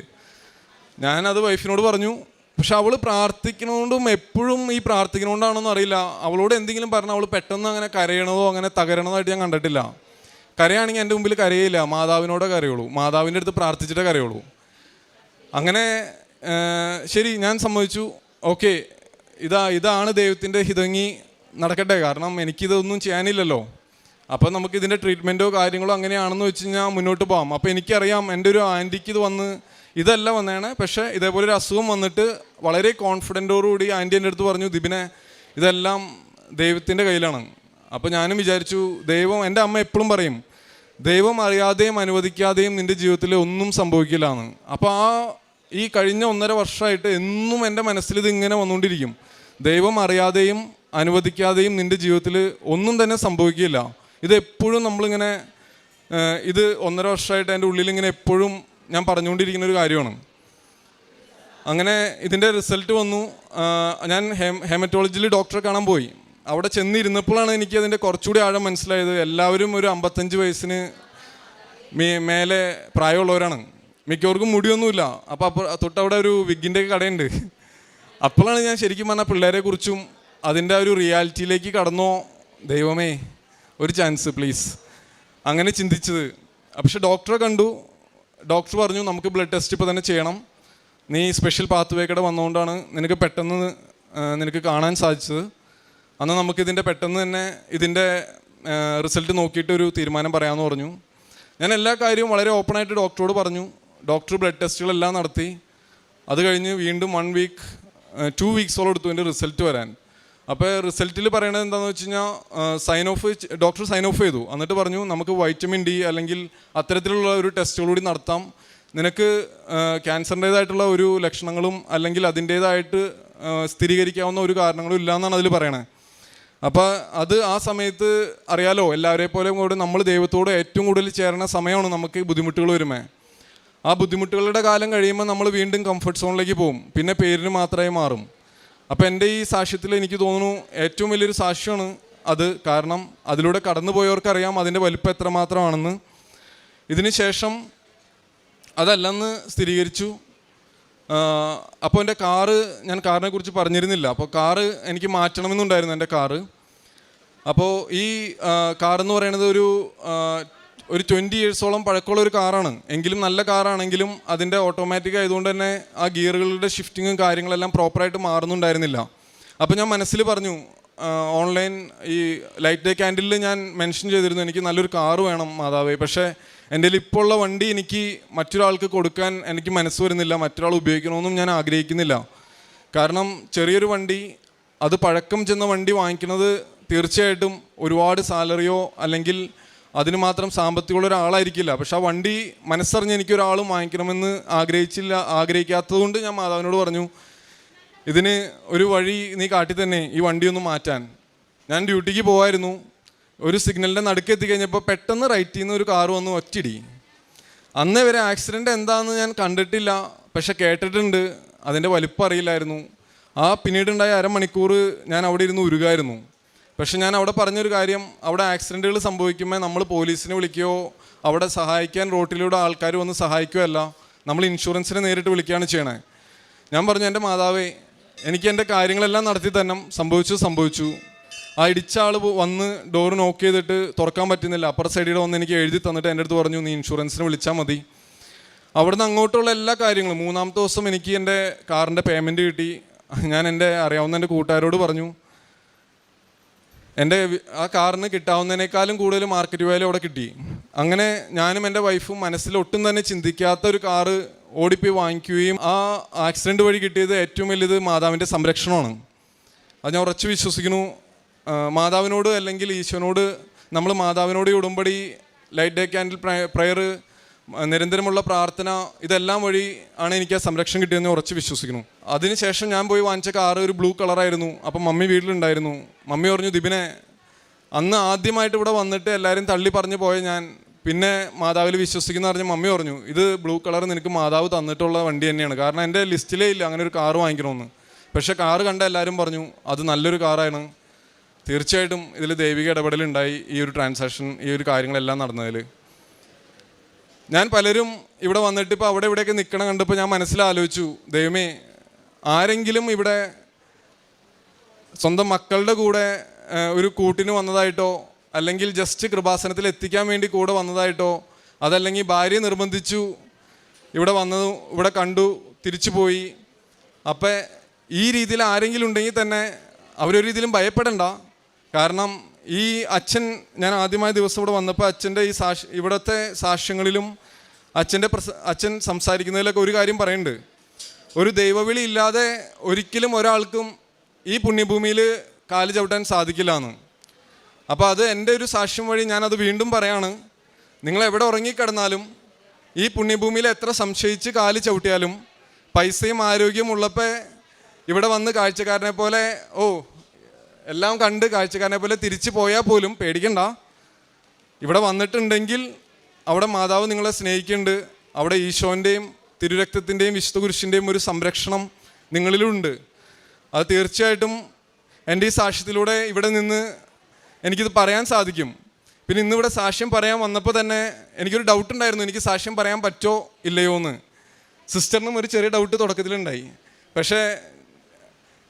ഞാനത് വൈഫിനോട് പറഞ്ഞു. പക്ഷെ അവൾ പ്രാർത്ഥിക്കണോണ്ടും എപ്പോഴും ഈ പ്രാർത്ഥിക്കണോണ്ടാണെന്നും അറിയില്ല, അവളോട് എന്തെങ്കിലും പറഞ്ഞാൽ അവൾ പെട്ടെന്ന് അങ്ങനെ കരയണതോ അങ്ങനെ തകരണതായിട്ട് ഞാൻ കണ്ടിട്ടില്ല. കരയാണെങ്കിൽ എൻ്റെ മുമ്പിൽ കരയില്ല, മാതാവിനോടെ കരയുള്ളൂ, മാതാവിൻ്റെ അടുത്ത് പ്രാർത്ഥിച്ചിട്ടേ കരയുള്ളൂ. അങ്ങനെ ശരി ഞാൻ സമ്മതിച്ചു, ഓക്കെ ഇതാണ് ദൈവത്തിൻ്റെ ഹിതങ്ങി, നടക്കട്ടെ. കാരണം എനിക്കിതൊന്നും ചെയ്യാനില്ലല്ലോ. അപ്പോൾ നമുക്കിതിൻ്റെ ട്രീറ്റ്മെൻറ്റോ കാര്യങ്ങളോ അങ്ങനെയാണെന്ന് വെച്ച് കഴിഞ്ഞാൽ മുന്നോട്ട് പോകാം. അപ്പോൾ എനിക്കറിയാം എൻ്റെ ഒരു ആൻറ്റിക്ക് ഇത് വന്ന് ഇതല്ല വന്നേണ്, പക്ഷേ ഇതേപോലെ ഒരു അസുഖം വന്നിട്ട് വളരെ കോൺഫിഡൻറ്റോടുകൂടി ആൻറ്റി എൻ്റെ അടുത്ത് പറഞ്ഞു, ദിബിനെ ഇതെല്ലാം ദൈവത്തിൻ്റെ കയ്യിലാണ്. അപ്പോൾ ഞാനും വിചാരിച്ചു, ദൈവം, എൻ്റെ അമ്മ എപ്പോഴും പറയും ദൈവം അറിയാതെയും അനുവദിക്കാതെയും നിൻ്റെ ജീവിതത്തിൽ ഒന്നും സംഭവിക്കില്ല എന്ന്. അപ്പോൾ ഈ കഴിഞ്ഞ 1.5 വർഷമായിട്ട് എന്നും എൻ്റെ മനസ്സിൽ ഇതിങ്ങനെ വന്നുകൊണ്ടിരിക്കും, ദൈവം അറിയാതെയും അനുവദിക്കാതെയും നിൻ്റെ ജീവിതത്തിൽ ഒന്നും തന്നെ സംഭവിക്കില്ല. ഇതെപ്പോഴും നമ്മളിങ്ങനെ ഇത് 1.5 വർഷമായിട്ട് എൻ്റെ ഉള്ളിൽ ഇങ്ങനെ എപ്പോഴും ഞാൻ പറഞ്ഞുകൊണ്ടിരിക്കുന്ന ഒരു കാര്യമാണ്. അങ്ങനെ ഇതിൻ്റെ റിസൾട്ട് വന്നു. ഞാൻ ഹെമറ്റോളജിയിൽ ഡോക്ടറെ കാണാൻ പോയി. അവിടെ ചെന്നിരുന്നപ്പോഴാണ് എനിക്ക് അതിൻ്റെ കുറച്ചുകൂടി ആഴം മനസ്സിലായത്. എല്ലാവരും ഒരു 55 വയസ്സിന് മേലെ പ്രായമുള്ളവരാണ്, മിക്കവർക്കും മുടിയൊന്നുമില്ല. അപ്പോൾ തൊട്ടവിടെ ഒരു വിഗിൻ്റെ കടയുണ്ട്. അപ്പോഴാണ് ഞാൻ ശരിക്കും പറഞ്ഞാൽ പിള്ളേരെ കുറിച്ചും അതിൻ്റെ ഒരു റിയാലിറ്റിയിലേക്ക് കടന്നോ, ദൈവമേ ഒരു ചാൻസ് പ്ലീസ്, അങ്ങനെ ചിന്തിച്ചത്. പക്ഷെ ഡോക്ടറെ കണ്ടു. ഡോക്ടർ പറഞ്ഞു, നമുക്ക് ബ്ലഡ് ടെസ്റ്റ് ഇപ്പോൾ തന്നെ ചെയ്യണം, നീ സ്പെഷ്യൽ പാത്ത് വേക്കടെ വന്നുകൊണ്ടാണ് നിനക്ക് പെട്ടെന്ന് നിനക്ക് കാണാൻ സാധിച്ചത്. അന്ന് നമുക്കിതിൻ്റെ പെട്ടെന്ന് തന്നെ ഇതിൻ്റെ റിസൾട്ട് നോക്കിയിട്ട് ഒരു തീരുമാനം പറയാമെന്ന് പറഞ്ഞു. ഞാൻ എല്ലാ കാര്യവും വളരെ ഓപ്പണായിട്ട് ഡോക്ടറോട് പറഞ്ഞു. ഡോക്ടർ ബ്ലഡ് ടെസ്റ്റുകളെല്ലാം നടത്തി. അത് കഴിഞ്ഞ് വീണ്ടും 1 വീക്ക് 2 വീക്സോളം എടുത്തു എൻ്റെ റിസൾട്ട് വരാൻ. അപ്പോൾ റിസൾട്ടിൽ പറയണത് എന്താണെന്ന് വെച്ച് കഴിഞ്ഞാൽ ഡോക്ടർ സൈൻ ഓഫ് ചെയ്തു. എന്നിട്ട് പറഞ്ഞു, നമുക്ക് വൈറ്റമിൻ ഡി അല്ലെങ്കിൽ അത്തരത്തിലുള്ള ഒരു ടെസ്റ്റുകൾ കൂടി നടത്താം, നിനക്ക് ക്യാൻസറിൻ്റേതായിട്ടുള്ള ഒരു ലക്ഷണങ്ങളും അല്ലെങ്കിൽ അതിൻ്റേതായിട്ട് സ്ഥിരീകരിക്കാവുന്ന ഒരു കാരണങ്ങളും ഇല്ല എന്നാണ് അതിൽ പറയണത്. അപ്പോൾ അത് ആ സമയത്ത് അറിയാലോ, എല്ലാവരെ പോലെ കൂടെ നമ്മൾ ദൈവത്തോട് ഏറ്റവും കൂടുതൽ ചേർന്ന സമയമാണ് നമുക്ക് ബുദ്ധിമുട്ടുകൾ വരുമേ. ആ ബുദ്ധിമുട്ടുകളുടെ കാലം കഴിയുമ്പോൾ നമ്മൾ വീണ്ടും കംഫർട്ട് സോണിലേക്ക് പോകും, പിന്നെ പേരിന് മാത്രമേ മാറും. അപ്പോൾ എൻ്റെ ഈ സാക്ഷ്യത്തിൽ എനിക്ക് തോന്നുന്നു ഏറ്റവും വലിയൊരു സാക്ഷ്യമാണ് അത്. കാരണം അതിലൂടെ കടന്നു പോയവർക്കറിയാം അതിൻ്റെ വലിപ്പം എത്രമാത്രമാണെന്ന്. ഇതിന് ശേഷം അതല്ലെന്ന് സ്ഥിരീകരിച്ചു. അപ്പോൾ എൻ്റെ ഞാൻ കാറിനെ കുറിച്ച് പറഞ്ഞിരുന്നില്ല. അപ്പോൾ കാറ് എനിക്ക് മാറ്റണമെന്നുണ്ടായിരുന്നു എൻ്റെ കാറ്. അപ്പോൾ ഈ കാറെന്ന് പറയുന്നത് ഒരു 20 ഇയേഴ്സോളം പഴക്കമുള്ള ഒരു കാറാണ്. എങ്കിലും നല്ല കാറാണെങ്കിലും അതിൻ്റെ ഓട്ടോമാറ്റിക് ആയതുകൊണ്ട് തന്നെ ആ ഗിയറുകളുടെ ഷിഫ്റ്റിങ്ങും കാര്യങ്ങളെല്ലാം പ്രോപ്പറായിട്ട് മാറുന്നുണ്ടായിരുന്നില്ല. അപ്പോൾ ഞാൻ മനസ്സിൽ പറഞ്ഞു, ഓൺലൈൻ ഈ ലൈറ്റ് ഡേ ക്യാൻഡിലിൽ ഞാൻ മെൻഷൻ ചെയ്തിരുന്നു എനിക്ക് നല്ലൊരു കാറ് വേണം മാതാവേ. പക്ഷേ എൻ്റെ ഇപ്പോൾ ഉള്ള വണ്ടി എനിക്ക് മറ്റൊരാൾക്ക് കൊടുക്കാൻ എനിക്ക് മനസ്സ് വരുന്നില്ല, മറ്റൊരാൾ ഉപയോഗിക്കണമെന്നും ഞാൻ ആഗ്രഹിക്കുന്നില്ല. കാരണം ചെറിയൊരു വണ്ടി, അത് പഴക്കം ചെന്ന വണ്ടി വാങ്ങിക്കുന്നത് തീർച്ചയായിട്ടും ഒരുപാട് സാലറിയോ അല്ലെങ്കിൽ അതിന് മാത്രം സാമ്പത്തികമുള്ള ഒരാളായിരിക്കില്ല. പക്ഷെ ആ വണ്ടി മനസ്സറിഞ്ഞ് എനിക്കൊരാളും വാങ്ങിക്കണമെന്ന് ആഗ്രഹിക്കാത്തതുകൊണ്ട് ഞാൻ മാതാവിനോട് പറഞ്ഞു, ഇതിന് ഒരു വഴി നീ കാട്ടി തന്നെ ഈ വണ്ടിയൊന്ന് മാറ്റാൻ. ഞാൻ ഡ്യൂട്ടിക്ക് പോകായിരുന്നു. ഒരു സിഗ്നലിൻ്റെ നടുക്ക് എത്തിക്കഴിഞ്ഞപ്പോൾ പെട്ടെന്ന് റൈറ്റിൽ നിന്ന് ഒരു കാറ് വന്ന് ഒറ്റയിടി. അന്നേ വരെ ആക്സിഡൻറ്റ് എന്താണെന്ന് ഞാൻ കണ്ടിട്ടില്ല, പക്ഷെ കേട്ടിട്ടുണ്ട്. അതിൻ്റെ വലിപ്പം അറിയില്ലായിരുന്നു. ആ പിന്നീടുണ്ടായ അരമണിക്കൂർ ഞാൻ അവിടെ ഇരുന്ന് ഉരുകായിരുന്നു. പക്ഷെ ഞാൻ അവിടെ പറഞ്ഞൊരു കാര്യം, അവിടെ ആക്സിഡൻറ്റുകൾ സംഭവിക്കുമ്പോൾ നമ്മൾ പോലീസിനെ വിളിക്കുകയോ അവിടെ സഹായിക്കാൻ റോട്ടിലൂടെ ആൾക്കാർ വന്ന് സഹായിക്കുകയല്ല, നമ്മൾ ഇൻഷുറൻസിനെ നേരിട്ട് വിളിക്കുകയാണ് ചെയ്യണേ. ഞാൻ പറഞ്ഞു, എൻ്റെ മാതാവേ എനിക്ക് എൻ്റെ കാര്യങ്ങളെല്ലാം നടത്തി തന്നെ സംഭവിച്ചു. ആ ഇടിച്ച ആൾ വന്ന് ഡോറ് നോക്ക് ചെയ്തിട്ട് തുറക്കാൻ പറ്റുന്നില്ല. അപ്പുറ സൈഡിൽ വന്ന് എനിക്ക് എഴുതി തന്നിട്ട് എൻ്റെ അടുത്ത് പറഞ്ഞു, നീ ഇൻഷുറൻസിന് വിളിച്ചാൽ മതി. അവിടുന്ന് അങ്ങോട്ടുള്ള എല്ലാ കാര്യങ്ങളും 3-ാമത്തെ ദിവസം എനിക്ക് എൻ്റെ കാറിൻ്റെ പേയ്മെൻറ്റ് കിട്ടി. ഞാൻ അറിയാവുന്ന എൻ്റെ കൂട്ടുകാരോട് പറഞ്ഞു, എൻ്റെ ആ കാറിന് കിട്ടാവുന്നതിനേക്കാളും കൂടുതൽ മാർക്കറ്റ് വാല്യൂ അവിടെ കിട്ടി. അങ്ങനെ ഞാനും എൻ്റെ വൈഫും മനസ്സിൽ ഒട്ടും തന്നെ ചിന്തിക്കാത്ത ഒരു കാറ് ഓടിപ്പോയി വാങ്ങിക്കുകയും ആ ആക്സിഡൻറ്റ് വഴി കിട്ടിയത് ഏറ്റവും വലുത് മാതാവിൻ്റെ സംരക്ഷണമാണ്. അത് ഞാൻ ഉറച്ചു വിശ്വസിക്കുന്നു. മാതാവിനോട് അല്ലെങ്കിൽ ഈശോനോട് നമ്മൾ മാതാവിനോട് ഈ ഉടമ്പടി, ലൈറ്റ് ഡേ ക്യാൻഡിൽ പ്രയർ, നിരന്തരമുള്ള പ്രാർത്ഥന, ഇതെല്ലാം വഴി ആണ് എനിക്ക് ആ സംരക്ഷണം കിട്ടിയതെന്ന് ഉറച്ച് വിശ്വസിക്കുന്നു. അതിനുശേഷം ഞാൻ പോയി വാങ്ങിച്ച കാറ് ഒരു ബ്ലൂ കളറായിരുന്നു. അപ്പം മമ്മി വീട്ടിലുണ്ടായിരുന്നു. മമ്മി പറഞ്ഞു, ദിബിനെ അന്ന് ആദ്യമായിട്ട് ഇവിടെ വന്നിട്ട് എല്ലാവരും തള്ളി പറഞ്ഞു പോയ ഞാൻ പിന്നെ മാതാവിൽ വിശ്വസിക്കുന്ന പറഞ്ഞ് മമ്മി പറഞ്ഞു, ഇത് ബ്ലൂ കളർ നിനക്ക് മാതാവ് തന്നിട്ടുള്ള വണ്ടി തന്നെയാണ്. കാരണം എൻ്റെ ലിസ്റ്റിലേ ഇല്ല അങ്ങനെ ഒരു കാറ് വാങ്ങിക്കണമെന്ന്. പക്ഷേ കാറ് കണ്ട എല്ലാവരും പറഞ്ഞു അത് നല്ലൊരു കാറാണ്. തീർച്ചയായിട്ടും ഇതിൽ ദൈവിക ഇടപെടലുണ്ടായി ഈ ഒരു ട്രാൻസാക്ഷൻ, ഈ ഒരു കാര്യങ്ങളെല്ലാം നടന്നതിൽ. ഞാൻ പലരും ഇവിടെ വന്നിട്ട് ഇപ്പോൾ അവിടെ ഇവിടെയൊക്കെ നിൽക്കണം കണ്ടപ്പോൾ ഞാൻ മനസ്സിലാലോചിച്ചു, ദൈവമേ ആരെങ്കിലും ഇവിടെ സ്വന്തം മക്കളുടെ കൂടെ ഒരു കൂട്ടിന് വന്നതായിട്ടോ അല്ലെങ്കിൽ ജസ്റ്റ് കൃപാസനത്തിൽ എത്തിക്കാൻ വേണ്ടി കൂടെ വന്നതായിട്ടോ, അതല്ലെങ്കിൽ ഭാര്യ നിർബന്ധിച്ചു ഇവിടെ കണ്ടു തിരിച്ചു പോയി, അപ്പം ഈ രീതിയിൽ ആരെങ്കിലും ഉണ്ടെങ്കിൽ തന്നെ അവരൊരു രീതിയിലും ഭയപ്പെടണ്ട. കാരണം ഈ അച്ഛൻ, ഞാൻ ആദ്യമായ ദിവസം ഇവിടെ വന്നപ്പോൾ അച്ഛൻ്റെ ഈ ഇവിടുത്തെ സാക്ഷ്യങ്ങളിലും അച്ഛൻ സംസാരിക്കുന്നതിലൊക്കെ ഒരു കാര്യം പറയുന്നുണ്ട്, ഒരു ദൈവവിളി ഇല്ലാതെ ഒരിക്കലും ഒരാൾക്കും ഈ പുണ്യഭൂമിയിൽ കാല് ചവിട്ടാൻ സാധിക്കില്ല എന്ന്. അപ്പോൾ അത് എൻ്റെ ഒരു സാക്ഷ്യം വഴി ഞാനത് വീണ്ടും പറയാണ്. നിങ്ങൾ എവിടെ ഉറങ്ങിക്കിടന്നാലും ഈ പുണ്യഭൂമിയിൽ എത്ര സംശയിച്ച് കാല് ചവിട്ടിയാലും പൈസയും ആരോഗ്യവും ഉള്ളപ്പോൾ ഇവിടെ വന്ന് കാഴ്ചക്കാരനെ പോലെ എല്ലാം കണ്ട് കാഴ്ചക്കാരനെ പോലെ തിരിച്ചു പോയാൽ പോലും പേടിക്കണ്ട. ഇവിടെ വന്നിട്ടുണ്ടെങ്കിൽ അവിടെ മാതാവ് നിങ്ങളെ സ്നേഹിക്കുന്നുണ്ട്. അവിടെ ഈശോൻ്റെയും തിരുരക്തത്തിൻ്റെയും വിശുദ്ധ കുരിശിൻ്റെയും ഒരു സംരക്ഷണം നിങ്ങളിലുണ്ട്. അത് തീർച്ചയായിട്ടും എൻ്റെ ഈ സാക്ഷ്യത്തിലൂടെ ഇവിടെ നിന്ന് എനിക്കിത് പറയാൻ സാധിക്കും. പിന്നെ ഇന്നിവിടെ സാക്ഷ്യം പറയാൻ വന്നപ്പോൾ തന്നെ എനിക്കൊരു ഡൗട്ട് ഉണ്ടായിരുന്നു, എനിക്ക് സാക്ഷ്യം പറയാൻ പറ്റോ ഇല്ലയോ എന്ന്. സിസ്റ്ററിനും ഒരു ചെറിയ ഡൗട്ട് തുടക്കത്തിലുണ്ടായി. പക്ഷേ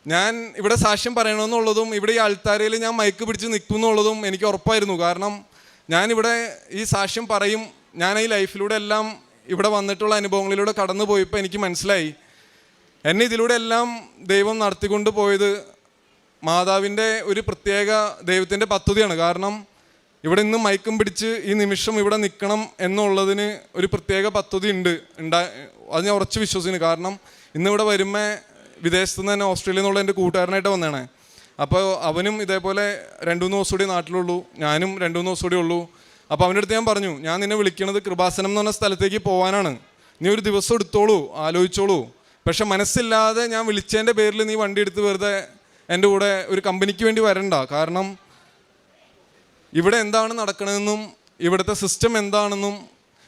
ഞാൻ ഇവിടെ സാക്ഷ്യം പറയണമെന്നുള്ളതും ഇവിടെ ഈ ആൾത്താരയിൽ ഞാൻ മയക്ക് പിടിച്ച് നിൽക്കും എന്നുള്ളതും എനിക്ക് ഉറപ്പായിരുന്നു. കാരണം ഞാനിവിടെ ഈ സാക്ഷ്യം പറയും. ഞാൻ ഈ ലൈഫിലൂടെ എല്ലാം ഇവിടെ വന്നിട്ടുള്ള അനുഭവങ്ങളിലൂടെ കടന്നു പോയപ്പോൾ എനിക്ക് മനസ്സിലായി, എന്നെ ഇതിലൂടെ എല്ലാം ദൈവം നടത്തിക്കൊണ്ട് പോയത് മാതാവിൻ്റെ ഒരു പ്രത്യേക ദൈവത്തിൻ്റെ പദ്ധതിയാണ്. കാരണം ഇവിടെ ഇന്ന് മയക്കും പിടിച്ച് ഈ നിമിഷം ഇവിടെ നിൽക്കണം എന്നുള്ളതിന് ഒരു പ്രത്യേക പദ്ധതി അത് ഞാൻ ഉറച്ച് വിശ്വസിക്കുന്നു. കാരണം ഇന്നിവിടെ വരുമ്പോൾ വിദേശത്തു നിന്ന് തന്നെ ഓസ്ട്രേലിയയിൽ നിന്നുള്ള എൻ്റെ കൂട്ടുകാരനായിട്ട് വന്നതാണ്. അപ്പോൾ അവനും ഇതേപോലെ 2-3 ദിവസം കൂടി നാട്ടിലുള്ളൂ, ഞാനും 2-3 ദിവസം കൂടി ഉള്ളൂ. അപ്പോൾ അവൻ്റെ അടുത്ത് ഞാൻ പറഞ്ഞു, ഞാൻ നിന്നെ വിളിക്കണത് കൃപാസനം എന്ന് പറഞ്ഞ സ്ഥലത്തേക്ക് പോകാനാണ്. നീ ഒരു ദിവസം എടുത്തോളൂ, ആലോചിച്ചോളൂ. പക്ഷെ മനസ്സില്ലാതെ ഞാൻ വിളിച്ചതിൻ്റെ പേരിൽ നീ വണ്ടി എടുത്ത് വെറുതെ എൻ്റെ കൂടെ ഒരു കമ്പനിക്ക് വേണ്ടി വരണ്ട. കാരണം ഇവിടെ എന്താണ് നടക്കണമെന്നും ഇവിടുത്തെ സിസ്റ്റം എന്താണെന്നും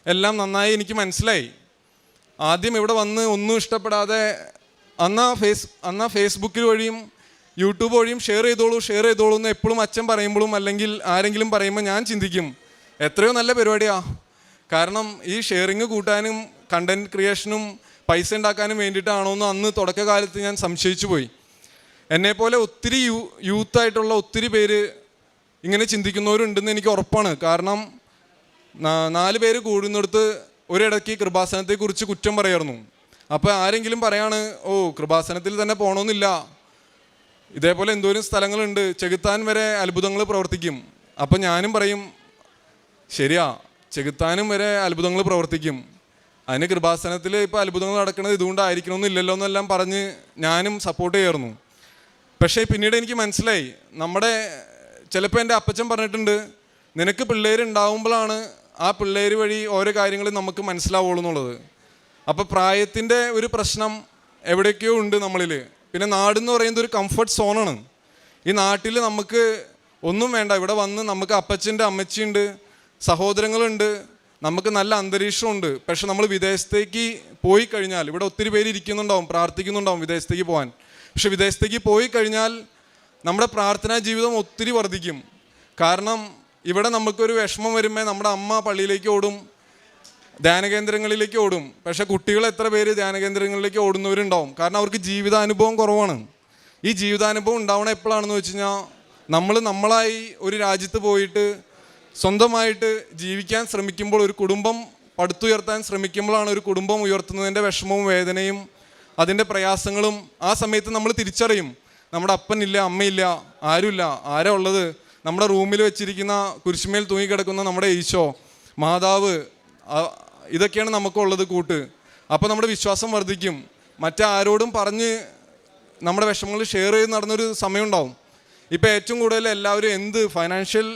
എല്ലാം നന്നായി എനിക്ക് മനസ്സിലായി. ആദ്യം ഇവിടെ വന്ന് ഒന്നും ഇഷ്ടപ്പെടാതെ അന്നാ ഫേസ്ബുക്കിൽ വഴിയും യൂട്യൂബ് വഴിയും ഷെയർ ചെയ്തോളൂ എന്ന് എപ്പോഴും അച്ഛൻ പറയുമ്പോഴും അല്ലെങ്കിൽ ആരെങ്കിലും പറയുമ്പോൾ ഞാൻ ചിന്തിക്കും, എത്രയോ നല്ല പരിപാടിയാണ്. കാരണം ഈ ഷെയറിങ് കൂട്ടാനും കണ്ടൻറ് ക്രിയേഷനും പൈസ ഉണ്ടാക്കാനും വേണ്ടിയിട്ടാണോ എന്ന് അന്ന് തുടക്കകാലത്ത് ഞാൻ സംശയിച്ചു പോയി. എന്നെപ്പോലെ ഒത്തിരി യൂത്തായിട്ടുള്ള ഒത്തിരി പേര് ഇങ്ങനെ ചിന്തിക്കുന്നവരുണ്ടെന്ന് എനിക്ക് ഉറപ്പാണ്. കാരണം 4 പേര് കൂടുന്നിടത്ത് ഒരിടയ്ക്ക് കൃപാസനത്തെക്കുറിച്ച് കുറ്റം പറയായിരുന്നു. അപ്പോൾ ആരെങ്കിലും പറയാണ്, ഓ കൃപാസനത്തിൽ തന്നെ പോകണമെന്നില്ല, ഇതേപോലെ എന്തോരം സ്ഥലങ്ങളുണ്ട്, ചെകുത്താൻ വരെ അത്ഭുതങ്ങൾ പ്രവർത്തിക്കും. അപ്പം ഞാനും പറയും, ശരിയാ, ചെകുത്താനും വരെ അത്ഭുതങ്ങൾ പ്രവർത്തിക്കും, അതിന് കൃപാസനത്തിൽ ഇപ്പോൾ അത്ഭുതങ്ങൾ നടക്കുന്നത് ഇതുകൊണ്ടായിരിക്കണമെന്നില്ലല്ലോ എന്നെല്ലാം പറഞ്ഞ് ഞാനും സപ്പോർട്ട് ചെയ്യായിരുന്നു. പക്ഷേ പിന്നീട് എനിക്ക് മനസ്സിലായി, ചിലപ്പോൾ എൻ്റെ അപ്പച്ചൻ പറഞ്ഞിട്ടുണ്ട്, നിനക്ക് പിള്ളേരുണ്ടാവുമ്പോഴാണ് ആ പിള്ളേർ വഴി ഓരോ കാര്യങ്ങൾ നമുക്ക് മനസ്സിലാവുള്ളൂ എന്നുള്ളത്. അപ്പോൾ പ്രായത്തിൻ്റെ ഒരു പ്രശ്നം എവിടെയൊക്കെയോ ഉണ്ട് നമ്മളിൽ. പിന്നെ നാടെന്ന് പറയുന്നത് ഒരു കംഫർട്ട് സോണാണ്. ഈ നാട്ടിൽ നമുക്ക് ഒന്നും വേണ്ട, ഇവിടെ വന്ന് നമുക്ക് അപ്പച്ചൻ്റെ അമ്മച്ചിയുണ്ട്, സഹോദരങ്ങളുണ്ട്, നമുക്ക് നല്ല അന്തരീക്ഷമുണ്ട്. പക്ഷെ നമ്മൾ വിദേശത്തേക്ക് പോയി കഴിഞ്ഞാൽ, ഇവിടെ ഒത്തിരി പേര് ഇരിക്കുന്നുണ്ടാവും, പ്രാർത്ഥിക്കുന്നുണ്ടാവും വിദേശത്തേക്ക് പോകാൻ. പക്ഷെ വിദേശത്തേക്ക് പോയി കഴിഞ്ഞാൽ നമ്മുടെ പ്രാർത്ഥനാ ജീവിതം ഒത്തിരി വർദ്ധിക്കും. കാരണം ഇവിടെ നമുക്കൊരു വിഷമം വരുമ്പോൾ നമ്മുടെ അമ്മ പള്ളിയിലേക്ക് ഓടും, ധ്യാനകേന്ദ്രങ്ങളിലേക്ക് ഓടും. പക്ഷെ കുട്ടികൾ എത്ര പേര് ധ്യാനകേന്ദ്രങ്ങളിലേക്ക് ഓടുന്നവരുണ്ടാവും? കാരണം അവർക്ക് ജീവിതാനുഭവം കുറവാണ്. ഈ ജീവിതാനുഭവം ഉണ്ടാവണം എപ്പോഴാണെന്ന് വെച്ച് കഴിഞ്ഞാൽ, നമ്മളായി ഒരു രാജ്യത്ത് പോയിട്ട് സ്വന്തമായിട്ട് ജീവിക്കാൻ ശ്രമിക്കുമ്പോൾ, ഒരു കുടുംബം പടുത്തുയർത്താൻ ശ്രമിക്കുമ്പോഴാണ് ഒരു കുടുംബം ഉയർത്തുന്നതിൻ്റെ വിഷമവും വേദനയും അതിൻ്റെ പ്രയാസങ്ങളും ആ സമയത്ത് നമ്മൾ തിരിച്ചറിയും. നമ്മുടെ അപ്പനില്ല, അമ്മയില്ല, ആരുമില്ല. ആരാ ഉള്ളത്? നമ്മുടെ റൂമിൽ വെച്ചിരിക്കുന്ന കുരിശുമേൽ തൂങ്ങിക്കിടക്കുന്ന നമ്മുടെ ഈശോ, മാതാവ്, ഇതൊക്കെയാണ് നമുക്കുള്ളത് കൂട്ട്. അപ്പോൾ നമ്മുടെ വിശ്വാസം വർദ്ധിക്കും. മറ്റാരോടും പറഞ്ഞ് നമ്മുടെ വിഷമങ്ങൾ ഷെയർ ചെയ്ത് നടന്നൊരു സമയമുണ്ടാവും. ഇപ്പോൾ ഏറ്റവും കൂടുതൽ എല്ലാവരും എന്ത് ഫൈനാൻഷ്യൽ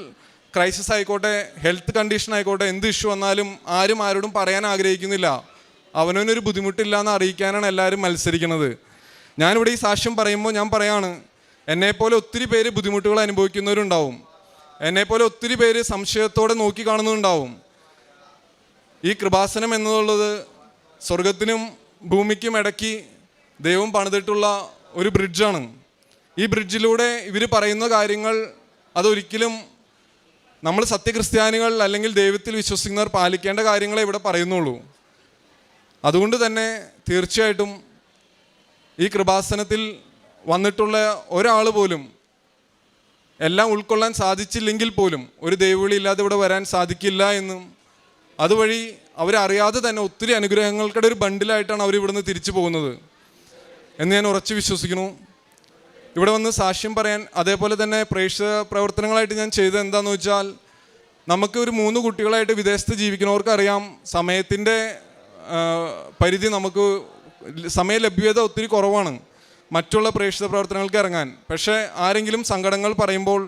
ക്രൈസിസ് ആയിക്കോട്ടെ, ഹെൽത്ത് കണ്ടീഷൻ ആയിക്കോട്ടെ, എന്ത് ഇഷ്യൂ വന്നാലും ആരോടും പറയാൻ ആഗ്രഹിക്കുന്നില്ല. അവനൊരു ബുദ്ധിമുട്ടില്ല എന്ന് അറിയിക്കാനാണ് എല്ലാവരും മത്സരിക്കുന്നത്. ഞാനിവിടെ ഈ സാക്ഷ്യം പറയുമ്പോൾ ഞാൻ പറയാണ്, എന്നെപ്പോലെ ഒത്തിരി പേര് ബുദ്ധിമുട്ടുകൾ അനുഭവിക്കുന്നവരുണ്ടാവും, എന്നെപ്പോലെ ഒത്തിരി പേര് സംശയത്തോടെ നോക്കി കാണുന്നുണ്ടാവും. ഈ കൃപാസനം എന്നുള്ളത് സ്വർഗത്തിനും ഭൂമിക്കും ഇടയ്ക്ക് ദൈവം പണിതിട്ടുള്ള ഒരു ബ്രിഡ്ജാണ്. ഈ ബ്രിഡ്ജിലൂടെ ഇവർ പറയുന്ന കാര്യങ്ങൾ അതൊരിക്കലും നമ്മൾ സത്യക്രിസ്ത്യാനികൾ അല്ലെങ്കിൽ ദൈവത്തിൽ വിശ്വസിക്കുന്നവർ പാലിക്കേണ്ട കാര്യങ്ങളെ ഇവിടെ പറയുന്നുള്ളൂ. അതുകൊണ്ട് തന്നെ തീർച്ചയായിട്ടും ഈ കൃപാസനത്തിൽ വന്നിട്ടുള്ള ഒരാൾ പോലും എല്ലാം ഉൾക്കൊള്ളാൻ സാധിച്ചില്ലെങ്കിൽ പോലും ഒരു ദൈവവിളി ഇല്ലാതെ ഇവിടെ വരാൻ സാധിക്കില്ല എന്നും, അതുവഴി അവരറിയാതെ തന്നെ ഒത്തിരി അനുഗ്രഹങ്ങൾക്കിടെ ഒരു ബണ്ടിലായിട്ടാണ് അവർ ഇവിടുന്ന് തിരിച്ചു പോകുന്നത് എന്ന് ഞാൻ ഉറച്ചു വിശ്വസിക്കുന്നു. ഇവിടെ വന്ന് സാക്ഷ്യം പറയാൻ, അതേപോലെ തന്നെ പ്രേക്ഷിത പ്രവർത്തനങ്ങളായിട്ട് ഞാൻ ചെയ്തത് എന്താണെന്ന് വെച്ചാൽ, നമുക്ക് ഒരു 3 കുട്ടികളായിട്ട് വിദേശത്ത് ജീവിക്കുന്നവർക്കറിയാം സമയത്തിൻ്റെ പരിധി, നമുക്ക് സമയ ലഭ്യത ഒത്തിരി കുറവാണ് മറ്റുള്ള പ്രേക്ഷിത പ്രവർത്തനങ്ങൾക്ക് ഇറങ്ങാൻ. പക്ഷേ ആരെങ്കിലും സങ്കടങ്ങൾ പറയുമ്പോൾ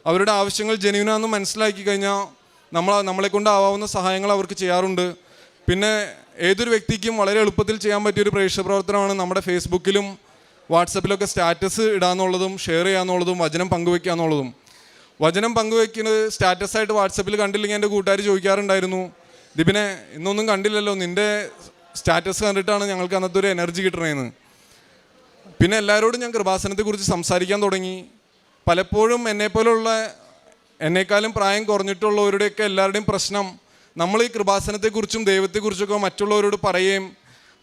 അവരുടെ ആവശ്യങ്ങൾ ജെന്യൂനാണെന്ന് മനസ്സിലാക്കി കഴിഞ്ഞാൽ നമ്മളെ കൊണ്ടാവാവുന്ന സഹായങ്ങൾ അവർക്ക് ചെയ്യാറുണ്ട്. പിന്നെ ഏതൊരു വ്യക്തിക്കും വളരെ എളുപ്പത്തിൽ ചെയ്യാൻ പറ്റിയൊരു പ്രേക്ഷിത പ്രവർത്തനമാണ് നമ്മുടെ ഫേസ്ബുക്കിലും വാട്സപ്പിലൊക്കെ സ്റ്റാറ്റസ് ഇടാന്നുള്ളതും ഷെയർ ചെയ്യാന്നുള്ളതും വചനം പങ്കുവെക്കുക എന്നുള്ളതും. വചനം പങ്കുവെക്കുന്നത് സ്റ്റാറ്റസായിട്ട് വാട്സപ്പിൽ കണ്ടില്ലെങ്കിൽ എൻ്റെ കൂട്ടുകാർ ചോദിക്കാറുണ്ടായിരുന്നു, ദിപിനെ ഇന്നൊന്നും കണ്ടില്ലല്ലോ, നിൻ്റെ സ്റ്റാറ്റസ് കണ്ടിട്ടാണ് ഞങ്ങൾക്ക് അന്നത്തെ ഒരു എനർജി കിട്ടണേന്ന്. പിന്നെ എല്ലാവരോടും ഞാൻ കൃപാസനത്തെക്കുറിച്ച് സംസാരിക്കാൻ തുടങ്ങി. പലപ്പോഴും എന്നേക്കാളും പ്രായം കുറഞ്ഞിട്ടുള്ളവരുടെയൊക്കെ എല്ലാവരുടെയും പ്രശ്നം, നമ്മൾ ഈ കൃപാസനത്തെക്കുറിച്ചും ദൈവത്തെക്കുറിച്ചൊക്കെ മറ്റുള്ളവരോട് പറയുകയും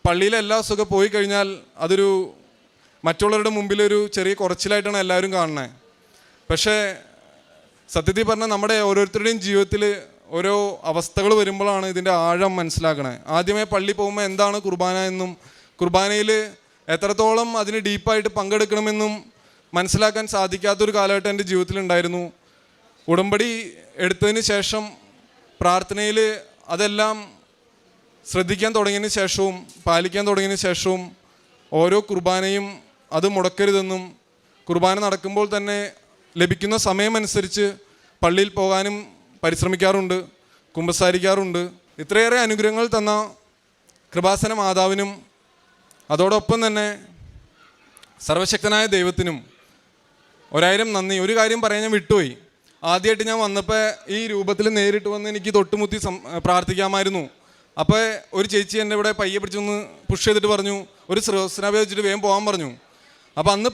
പള്ളിയിലെ എല്ലാ ദിവസമൊക്കെ പോയി കഴിഞ്ഞാൽ അതൊരു മറ്റുള്ളവരുടെ മുമ്പിലൊരു ചെറിയ കുറച്ചിലായിട്ടാണ് എല്ലാവരും കാണുന്നത്. പക്ഷേ സത്യത്തിൽ പറഞ്ഞാൽ നമ്മുടെ ഓരോരുത്തരുടെയും ജീവിതത്തിൽ ഓരോ അവസ്ഥകൾ വരുമ്പോഴാണ് ഇതിൻ്റെ ആഴം മനസ്സിലാക്കണേ. ആദ്യമേ പള്ളി പോകുമ്പോൾ എന്താണ് കുർബാന എന്നും കുർബാനയിൽ എത്രത്തോളം അതിന് ഡീപ്പായിട്ട് പങ്കെടുക്കണമെന്നും മനസ്സിലാക്കാൻ സാധിക്കാത്തൊരു കാലഘട്ടം എൻ്റെ ജീവിതത്തിലുണ്ടായിരുന്നു. ഉടമ്പടി എടുത്തതിന് ശേഷം പ്രാർത്ഥനയിൽ അതെല്ലാം ശ്രദ്ധിക്കാൻ തുടങ്ങിയതിന് ശേഷവും പാലിക്കാൻ തുടങ്ങിയതിന് ശേഷവും ഓരോ കുർബാനയും അത് മുടക്കരുതെന്നും, കുർബാന നടക്കുമ്പോൾ തന്നെ ലഭിക്കുന്ന സമയമനുസരിച്ച് പള്ളിയിൽ പോകാനും പരിശ്രമിക്കാറുണ്ട്, കുമ്പസാരിക്കാറുണ്ട്. ഇത്രയേറെ അനുഗ്രഹങ്ങൾ തന്ന കൃപാസന മാതാവിനും അതോടൊപ്പം തന്നെ സർവശക്തനായ ദൈവത്തിനും 1000 നന്ദി. ഒരു കാര്യം പറയാൻ ഞാൻ വിട്ടുപോയി. ആദ്യമായിട്ട് ഞാൻ വന്നപ്പോൾ ഈ രൂപത്തിൽ നേരിട്ട് വന്ന് എനിക്ക് തൊട്ടുമുത്തി പ്രാർത്ഥിക്കാമായിരുന്നു. അപ്പോൾ ഒരു ചേച്ചി എൻ്റെ ഇവിടെ പയ്യെ പിടിച്ചൊന്ന് പുഷ് ചെയ്തിട്ട് പറഞ്ഞു, ഒരു ശ്രോസ്നാഭ വെച്ചിട്ട് വേഗം പോകാൻ പറഞ്ഞു. അപ്പോൾ അന്ന്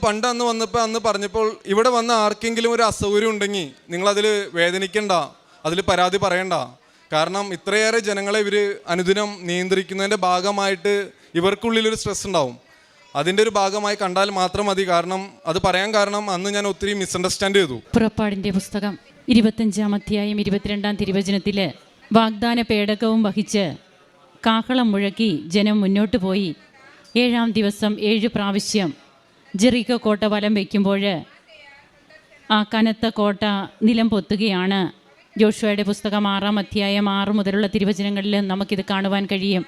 വന്നപ്പോൾ അന്ന് പറഞ്ഞപ്പോൾ ഇവിടെ വന്ന ആർക്കെങ്കിലും ഒരു അസൗകര്യം ഉണ്ടെങ്കിൽ നിങ്ങളതിൽ വേദനിക്കണ്ട, അതിൽ പരാതി പറയണ്ട. കാരണം ഇത്രയേറെ ജനങ്ങളെ ഇവർ അനുദിനം നിയന്ത്രിക്കുന്നതിൻ്റെ ഭാഗമായിട്ട് ഇവർക്കുള്ളിലൊരു സ്ട്രെസ് ഉണ്ടാവും. അതിൻ്റെ ഒരു ഭാഗമായി കണ്ടാൽ മാത്രം മതി. കാരണം അത് പറയാൻ കാരണം അന്ന് ഞാൻ ഒത്തിരി മിസ്അണ്ടർസ്റ്റാൻഡ് ചെയ്തു. പുറപ്പാടിൻ്റെ പുസ്തകം 25-ാം അധ്യായം 22-ാം തിരുവചനത്തിൽ വാഗ്ദാന പേടകവും വഹിച്ച് കാഹളം മുഴക്കി ജനം മുന്നോട്ട് പോയി. 7-ാം ദിവസം 7 പ്രാവശ്യം ജെറിക്കോ കോട്ട വലം വയ്ക്കുമ്പോൾ ആ കനത്ത കോട്ട നിലം പൊത്തുകയാണ്. ജോഷുവയുടെ പുസ്തകം 6-ാം അധ്യായം 6 മുതലുള്ള തിരുവചനങ്ങളിൽ നമുക്കിത് കാണുവാൻ കഴിയും.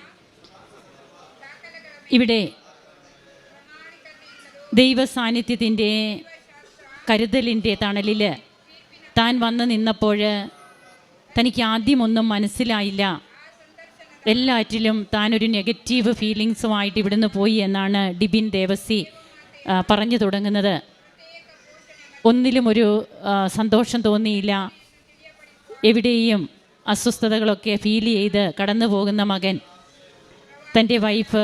ഇവിടെ ദൈവ സാന്നിധ്യത്തിൻ്റെ കരുതലിൻ്റെ തണലിൽ താൻ വന്ന് നിന്നപ്പോൾ തനിക്ക് ആദ്യമൊന്നും മനസ്സിലായില്ല. എല്ലാറ്റിലും താനൊരു നെഗറ്റീവ് ഫീലിങ്സുമായിട്ട് ഇവിടുന്ന് പോയി എന്നാണ് ഡിബിൻ ദേവസി പറഞ്ഞു തുടങ്ങുന്നത്. ഒന്നിലും ഒരു സന്തോഷം തോന്നിയില്ല. എവിടെയും അസ്വസ്ഥതകളൊക്കെ ഫീൽ ചെയ്ത് കടന്നു പോകുന്ന മകൻ. തൻ്റെ വൈഫ്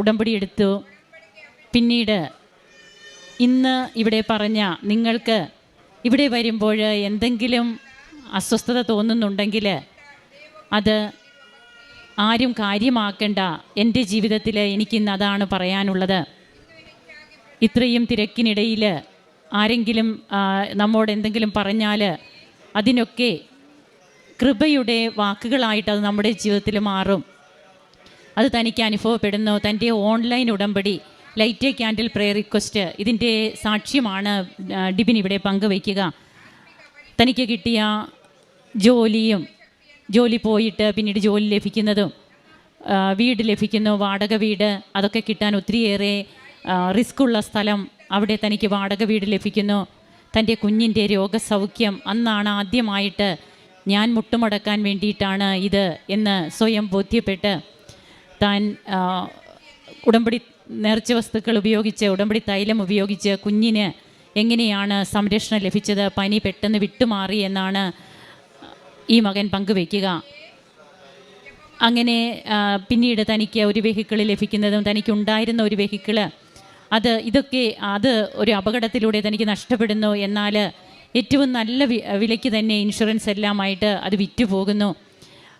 ഉടമ്പടി എടുത്തു. പിന്നീട് ഇന്ന് ഇവിടെ പറഞ്ഞ നിങ്ങൾക്ക് ഇവിടെ വരുമ്പോൾ എന്തെങ്കിലും അസ്വസ്ഥത തോന്നുന്നുണ്ടെങ്കിൽ അത് ആരും കാര്യമാക്കേണ്ട. എൻ്റെ ജീവിതത്തിൽ എനിക്കിന്ന് അതാണ് പറയാനുള്ളത്. ഇത്രയും തിരക്കിനിടയിൽ ആരെങ്കിലും നമ്മോട് എന്തെങ്കിലും പറഞ്ഞാൽ അതിനൊക്കെ കൃപയുടെ വാക്കുകളായിട്ട് അത് നമ്മുടെ ജീവിതത്തിൽ മാറും. അത് തനിക്ക് അനുഭവപ്പെടുന്നു. തൻ്റെ ഓൺലൈൻ ഉടമ്പടി light A candle prayer request ഇതിൻ്റെ സാക്ഷ്യമാണ് ഡിബിൻ ഇവിടെ പങ്കുവയ്ക്കുക. തനിക്ക് കിട്ടിയ ജോലി പോയിട്ട് പിന്നീട് ജോലി ലഭിക്കുന്നതും വീട് ലഭിക്കുന്നു, വാടക വീട്, അതൊക്കെ കിട്ടാൻ ഒത്തിരിയേറെ റിസ്ക്കുള്ള സ്ഥലം, അവിടെ തനിക്ക് വാടക വീട് ലഭിക്കുന്നു. തൻ്റെ കുഞ്ഞിൻ്റെ രോഗസൗഖ്യം, അന്നാണ് ആദ്യമായിട്ട് ഞാൻ മുട്ടുമടക്കാൻ വേണ്ടിയിട്ടാണ് ഇത് എന്ന് സ്വയം ബോധ്യപ്പെട്ട് താൻ ഉടമ്പടി നേർച്ച വസ്തുക്കൾ ഉപയോഗിച്ച്, ഉടമ്പടി തൈലം ഉപയോഗിച്ച് കുഞ്ഞിന് എങ്ങനെയാണ് സംരക്ഷണം ലഭിച്ചത്, പനി പെട്ടെന്ന് വിട്ടുമാറി എന്നാണ് ഈ മകൻ പങ്കുവയ്ക്കുക. അങ്ങനെ പിന്നീട് തനിക്ക് ഒരു വെഹിക്കിൾ ലഭിക്കുന്നതും, തനിക്കുണ്ടായിരുന്ന ഒരു വെഹിക്കിൾ അത് ഒരു അപകടത്തിലൂടെ തനിക്ക് നഷ്ടപ്പെടുന്നു. എന്നാൽ ഏറ്റവും നല്ല വിലയ്ക്ക് തന്നെ ഇൻഷുറൻസ് എല്ലാമായിട്ട് അത് വിറ്റുപോകുന്നു.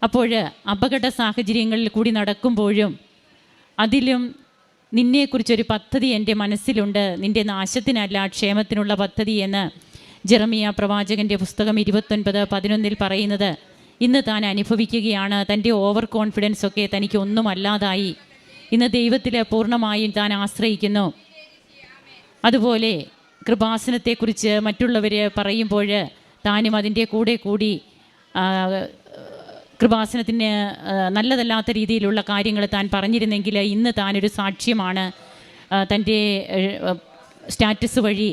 അപ്പോൾ അപകട സാഹചര്യങ്ങളിൽ കൂടി നടക്കുമ്പോഴും അതിലും നിന്നെക്കുറിച്ചൊരു പദ്ധതി എൻ്റെ മനസ്സിലുണ്ട്, നിൻ്റെ നാശത്തിനല്ല ക്ഷേമത്തിനുള്ള പദ്ധതി എന്ന് ജെറമിയ പ്രവാചകൻ്റെ പുസ്തകം 29:11 പറയുന്നത് ഇന്ന് താൻ അനുഭവിക്കുകയാണ്. തൻ്റെ ഓവർ കോൺഫിഡൻസ് ഒക്കെ തനിക്ക് ഒന്നുമല്ലാതായി. ഇന്ന് ദൈവത്തിൽ പൂർണ്ണമായും താൻ ആശ്രയിക്കുന്നു. അതുപോലെ കൃപാസനത്തെക്കുറിച്ച് മറ്റുള്ളവർ പറയുമ്പോൾ താനും അതിൻ്റെ കൂടി കൃപാസനത്തിന് നല്ലതല്ലാത്ത രീതിയിലുള്ള കാര്യങ്ങൾ താൻ പറഞ്ഞിരുന്നെങ്കിൽ ഇന്ന് താനൊരു സാക്ഷ്യമാണ്. തൻ്റെ സ്റ്റാറ്റസ് വഴി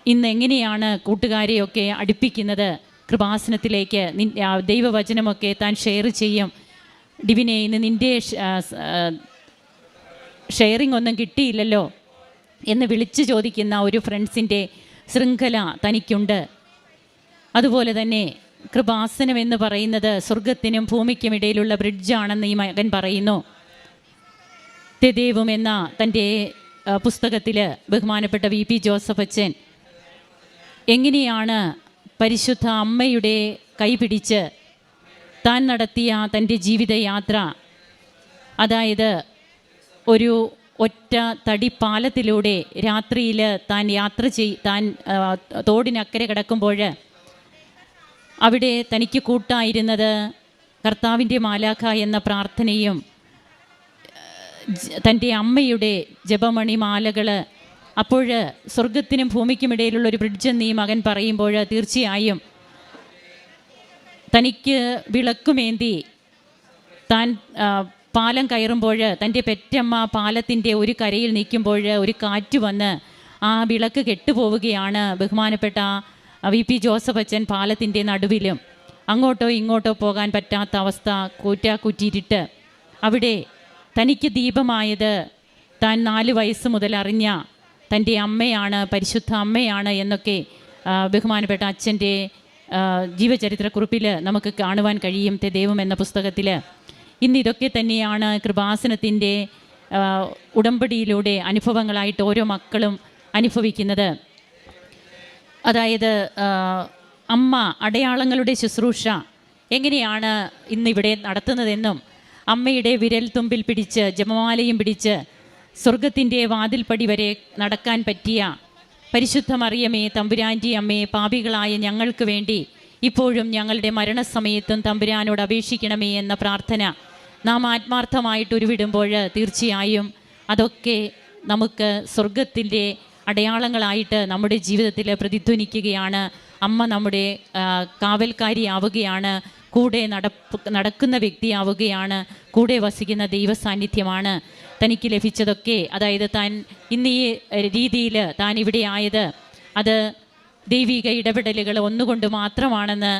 ഇന്ന് എങ്ങനെയാണ് കൂട്ടുകാരെയൊക്കെ അടുപ്പിക്കുന്നത് കൃപാസനത്തിലേക്ക്, ദൈവവചനമൊക്കെ താൻ ഷെയർ ചെയ്യും. ഡിവിനെ ഇന്ന് നിൻ്റെ ഷെയറിംഗ് ഒന്നും കിട്ടിയില്ലല്ലോ എന്ന് വിളിച്ചു ചോദിക്കുന്ന ഒരു ഫ്രണ്ട്സിൻ്റെ ശൃംഖല തനിക്കുണ്ട്. അതുപോലെ തന്നെ കൃപാസനം എന്ന് പറയുന്നത് സ്വർഗത്തിനും ഭൂമിക്കും ഇടയിലുള്ള ബ്രിഡ്ജാണെന്ന് ഈ മകൻ പറയുന്നു. തെദേവും എന്ന തൻ്റെ പുസ്തകത്തിൽ ബഹുമാനപ്പെട്ട VP ജോസഫ് അച്ഛൻ എങ്ങനെയാണ് പരിശുദ്ധ അമ്മയുടെ കൈപിടിച്ച് താൻ നടത്തിയ തൻ്റെ ജീവിതയാത്ര, അതായത് ഒരു ഒറ്റ തടിപ്പാലത്തിലൂടെ രാത്രിയിൽ താൻ തോടിനക്കരെ കിടക്കുമ്പോൾ അവിടെ തനിക്ക് കൂട്ടായിരുന്നത് കർത്താവിൻ്റെ മാലാഖ എന്ന പ്രാർത്ഥനയും തൻ്റെ അമ്മയുടെ ജപമണി മാലകൾ. അപ്പോൾ സ്വർഗത്തിനും ഭൂമിക്കും ഇടയിലുള്ള ഒരു ബ്രിഡ്ജെന്ന് ഈ മകൻ പറയുമ്പോൾ തീർച്ചയായും തനിക്ക് വിളക്കുമേന്തി താൻ പാലം കയറുമ്പോൾ തൻ്റെ പെറ്റമ്മ പാലത്തിൻ്റെ ഒരു കരയിൽ നിൽക്കുമ്പോൾ ഒരു കാറ്റ് വന്ന് ആ വിളക്ക് കെട്ടുപോവുകയാണ്. ബഹുമാനപ്പെട്ട VP ജോസഫ് അച്ഛൻ പാലത്തിൻ്റെ നടുവിലും അങ്ങോട്ടോ ഇങ്ങോട്ടോ പോകാൻ പറ്റാത്ത അവസ്ഥ, കൂറ്റാക്കുറ്റിയിട്ട് അവിടെ തനിക്ക് ദീപമായത് താൻ 4 വയസ്സ് മുതൽ അറിഞ്ഞ തൻ്റെ അമ്മയാണ്, പരിശുദ്ധ അമ്മയാണ് എന്നൊക്കെ ബഹുമാനപ്പെട്ട അച്ഛൻ്റെ ജീവചരിത്രക്കുറിപ്പിൽ നമുക്ക് കാണുവാൻ കഴിയും. ദൈവം എന്ന പുസ്തകത്തിൽ ഇന്ന് ഇതൊക്കെ തന്നെയാണ് കൃപാസനത്തിൻ്റെ ഉടമ്പടിയിലൂടെ അനുഭവങ്ങളായിട്ട് ഓരോ മക്കളും അനുഭവിക്കുന്നത്. അതായത് അമ്മ അടയാളങ്ങളുടെ ശുശ്രൂഷ എങ്ങനെയാണ് ഇന്നിവിടെ നടത്തുന്നതെന്നും അമ്മയുടെ വിരൽ തുമ്പിൽ പിടിച്ച് ജപമാലയും പിടിച്ച് സ്വർഗത്തിൻ്റെ വാതിൽപ്പടി വരെ നടക്കാൻ പറ്റിയ പരിശുദ്ധ മറിയമേ, തമ്പുരാൻ്റെ അമ്മയെ, പാപികളായ ഞങ്ങൾക്ക് വേണ്ടി ഇപ്പോഴും ഞങ്ങളുടെ മരണസമയത്തും തമ്പുരാനോട് അപേക്ഷിക്കണമേ എന്ന പ്രാർത്ഥന നാം ആത്മാർത്ഥമായിട്ട് ഉരുവിടുമ്പോൾ തീർച്ചയായും അതൊക്കെ നമുക്ക് സ്വർഗത്തിൻ്റെ അടയാളങ്ങളായിട്ട് നമ്മുടെ ജീവിതത്തിൽ പ്രതിധ്വനിക്കുകയാണ്. അമ്മ നമ്മുടെ കാവൽക്കാരിയാവുകയാണ്, കൂടെ നടക്കുന്ന വ്യക്തിയാവുകയാണ്, കൂടെ വസിക്കുന്ന ദൈവസാന്നിധ്യമാണ്. തനിക്ക് ലഭിച്ചതൊക്കെ, അതായത് താൻ ഇന്ന് ഈ രീതിയിൽ താൻ ഇവിടെ ആയത് അത് ദൈവിക ഇടപെടലുകൾ ഒന്നുകൊണ്ട് മാത്രമാണെന്ന്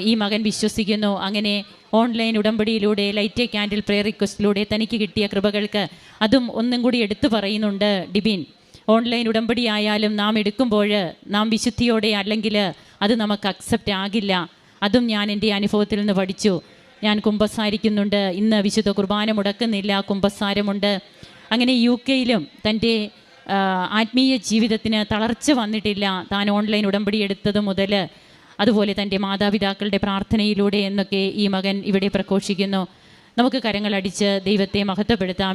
ഈ മകൻ വിശ്വസിക്കുന്നു. അങ്ങനെ ഓൺലൈൻ ഉടമ്പടിയിലൂടെ ലൈറ്റ് ക്യാൻഡിൽ പ്രെയർ റിക്വസ്റ്റിലൂടെ തനിക്ക് കിട്ടിയ കൃപകൾക്ക് അതും ഒന്നും കൂടി എടുത്തു പറയുന്നുണ്ട് ഡിബിൻ. ഓൺലൈൻ ഉടമ്പടി ആയാലും നാം എടുക്കുമ്പോൾ നാം വിശുദ്ധിയോടെ അല്ലെങ്കിൽ അത് നമുക്ക് അക്സെപ്റ്റ് ആകില്ല. അതും ഞാൻ എൻ്റെ അനുഭവത്തിൽ നിന്ന് പഠിച്ചു. ഞാൻ കുമ്പസാരിക്കുന്നുണ്ട്, ഇന്ന് വിശുദ്ധ കുർബാന മുടക്കുന്നില്ല, കുമ്പസാരമുണ്ട്. അങ്ങനെ UK-യിലും തൻ്റെ ആത്മീയ ജീവിതത്തിന് തളർച്ച വന്നിട്ടില്ല. താൻ ഓൺലൈൻ ഉടമ്പടി എടുത്തത് മുതൽ, അതുപോലെ തൻ്റെ മാതാപിതാക്കളുടെ പ്രാർത്ഥനയിലൂടെ എന്നൊക്കെ ഈ മകൻ ഇവിടെ പ്രഘോഷിക്കുന്നു. നമുക്ക് കരങ്ങളടിച്ച് ദൈവത്തെ മഹത്വപ്പെടുത്താം.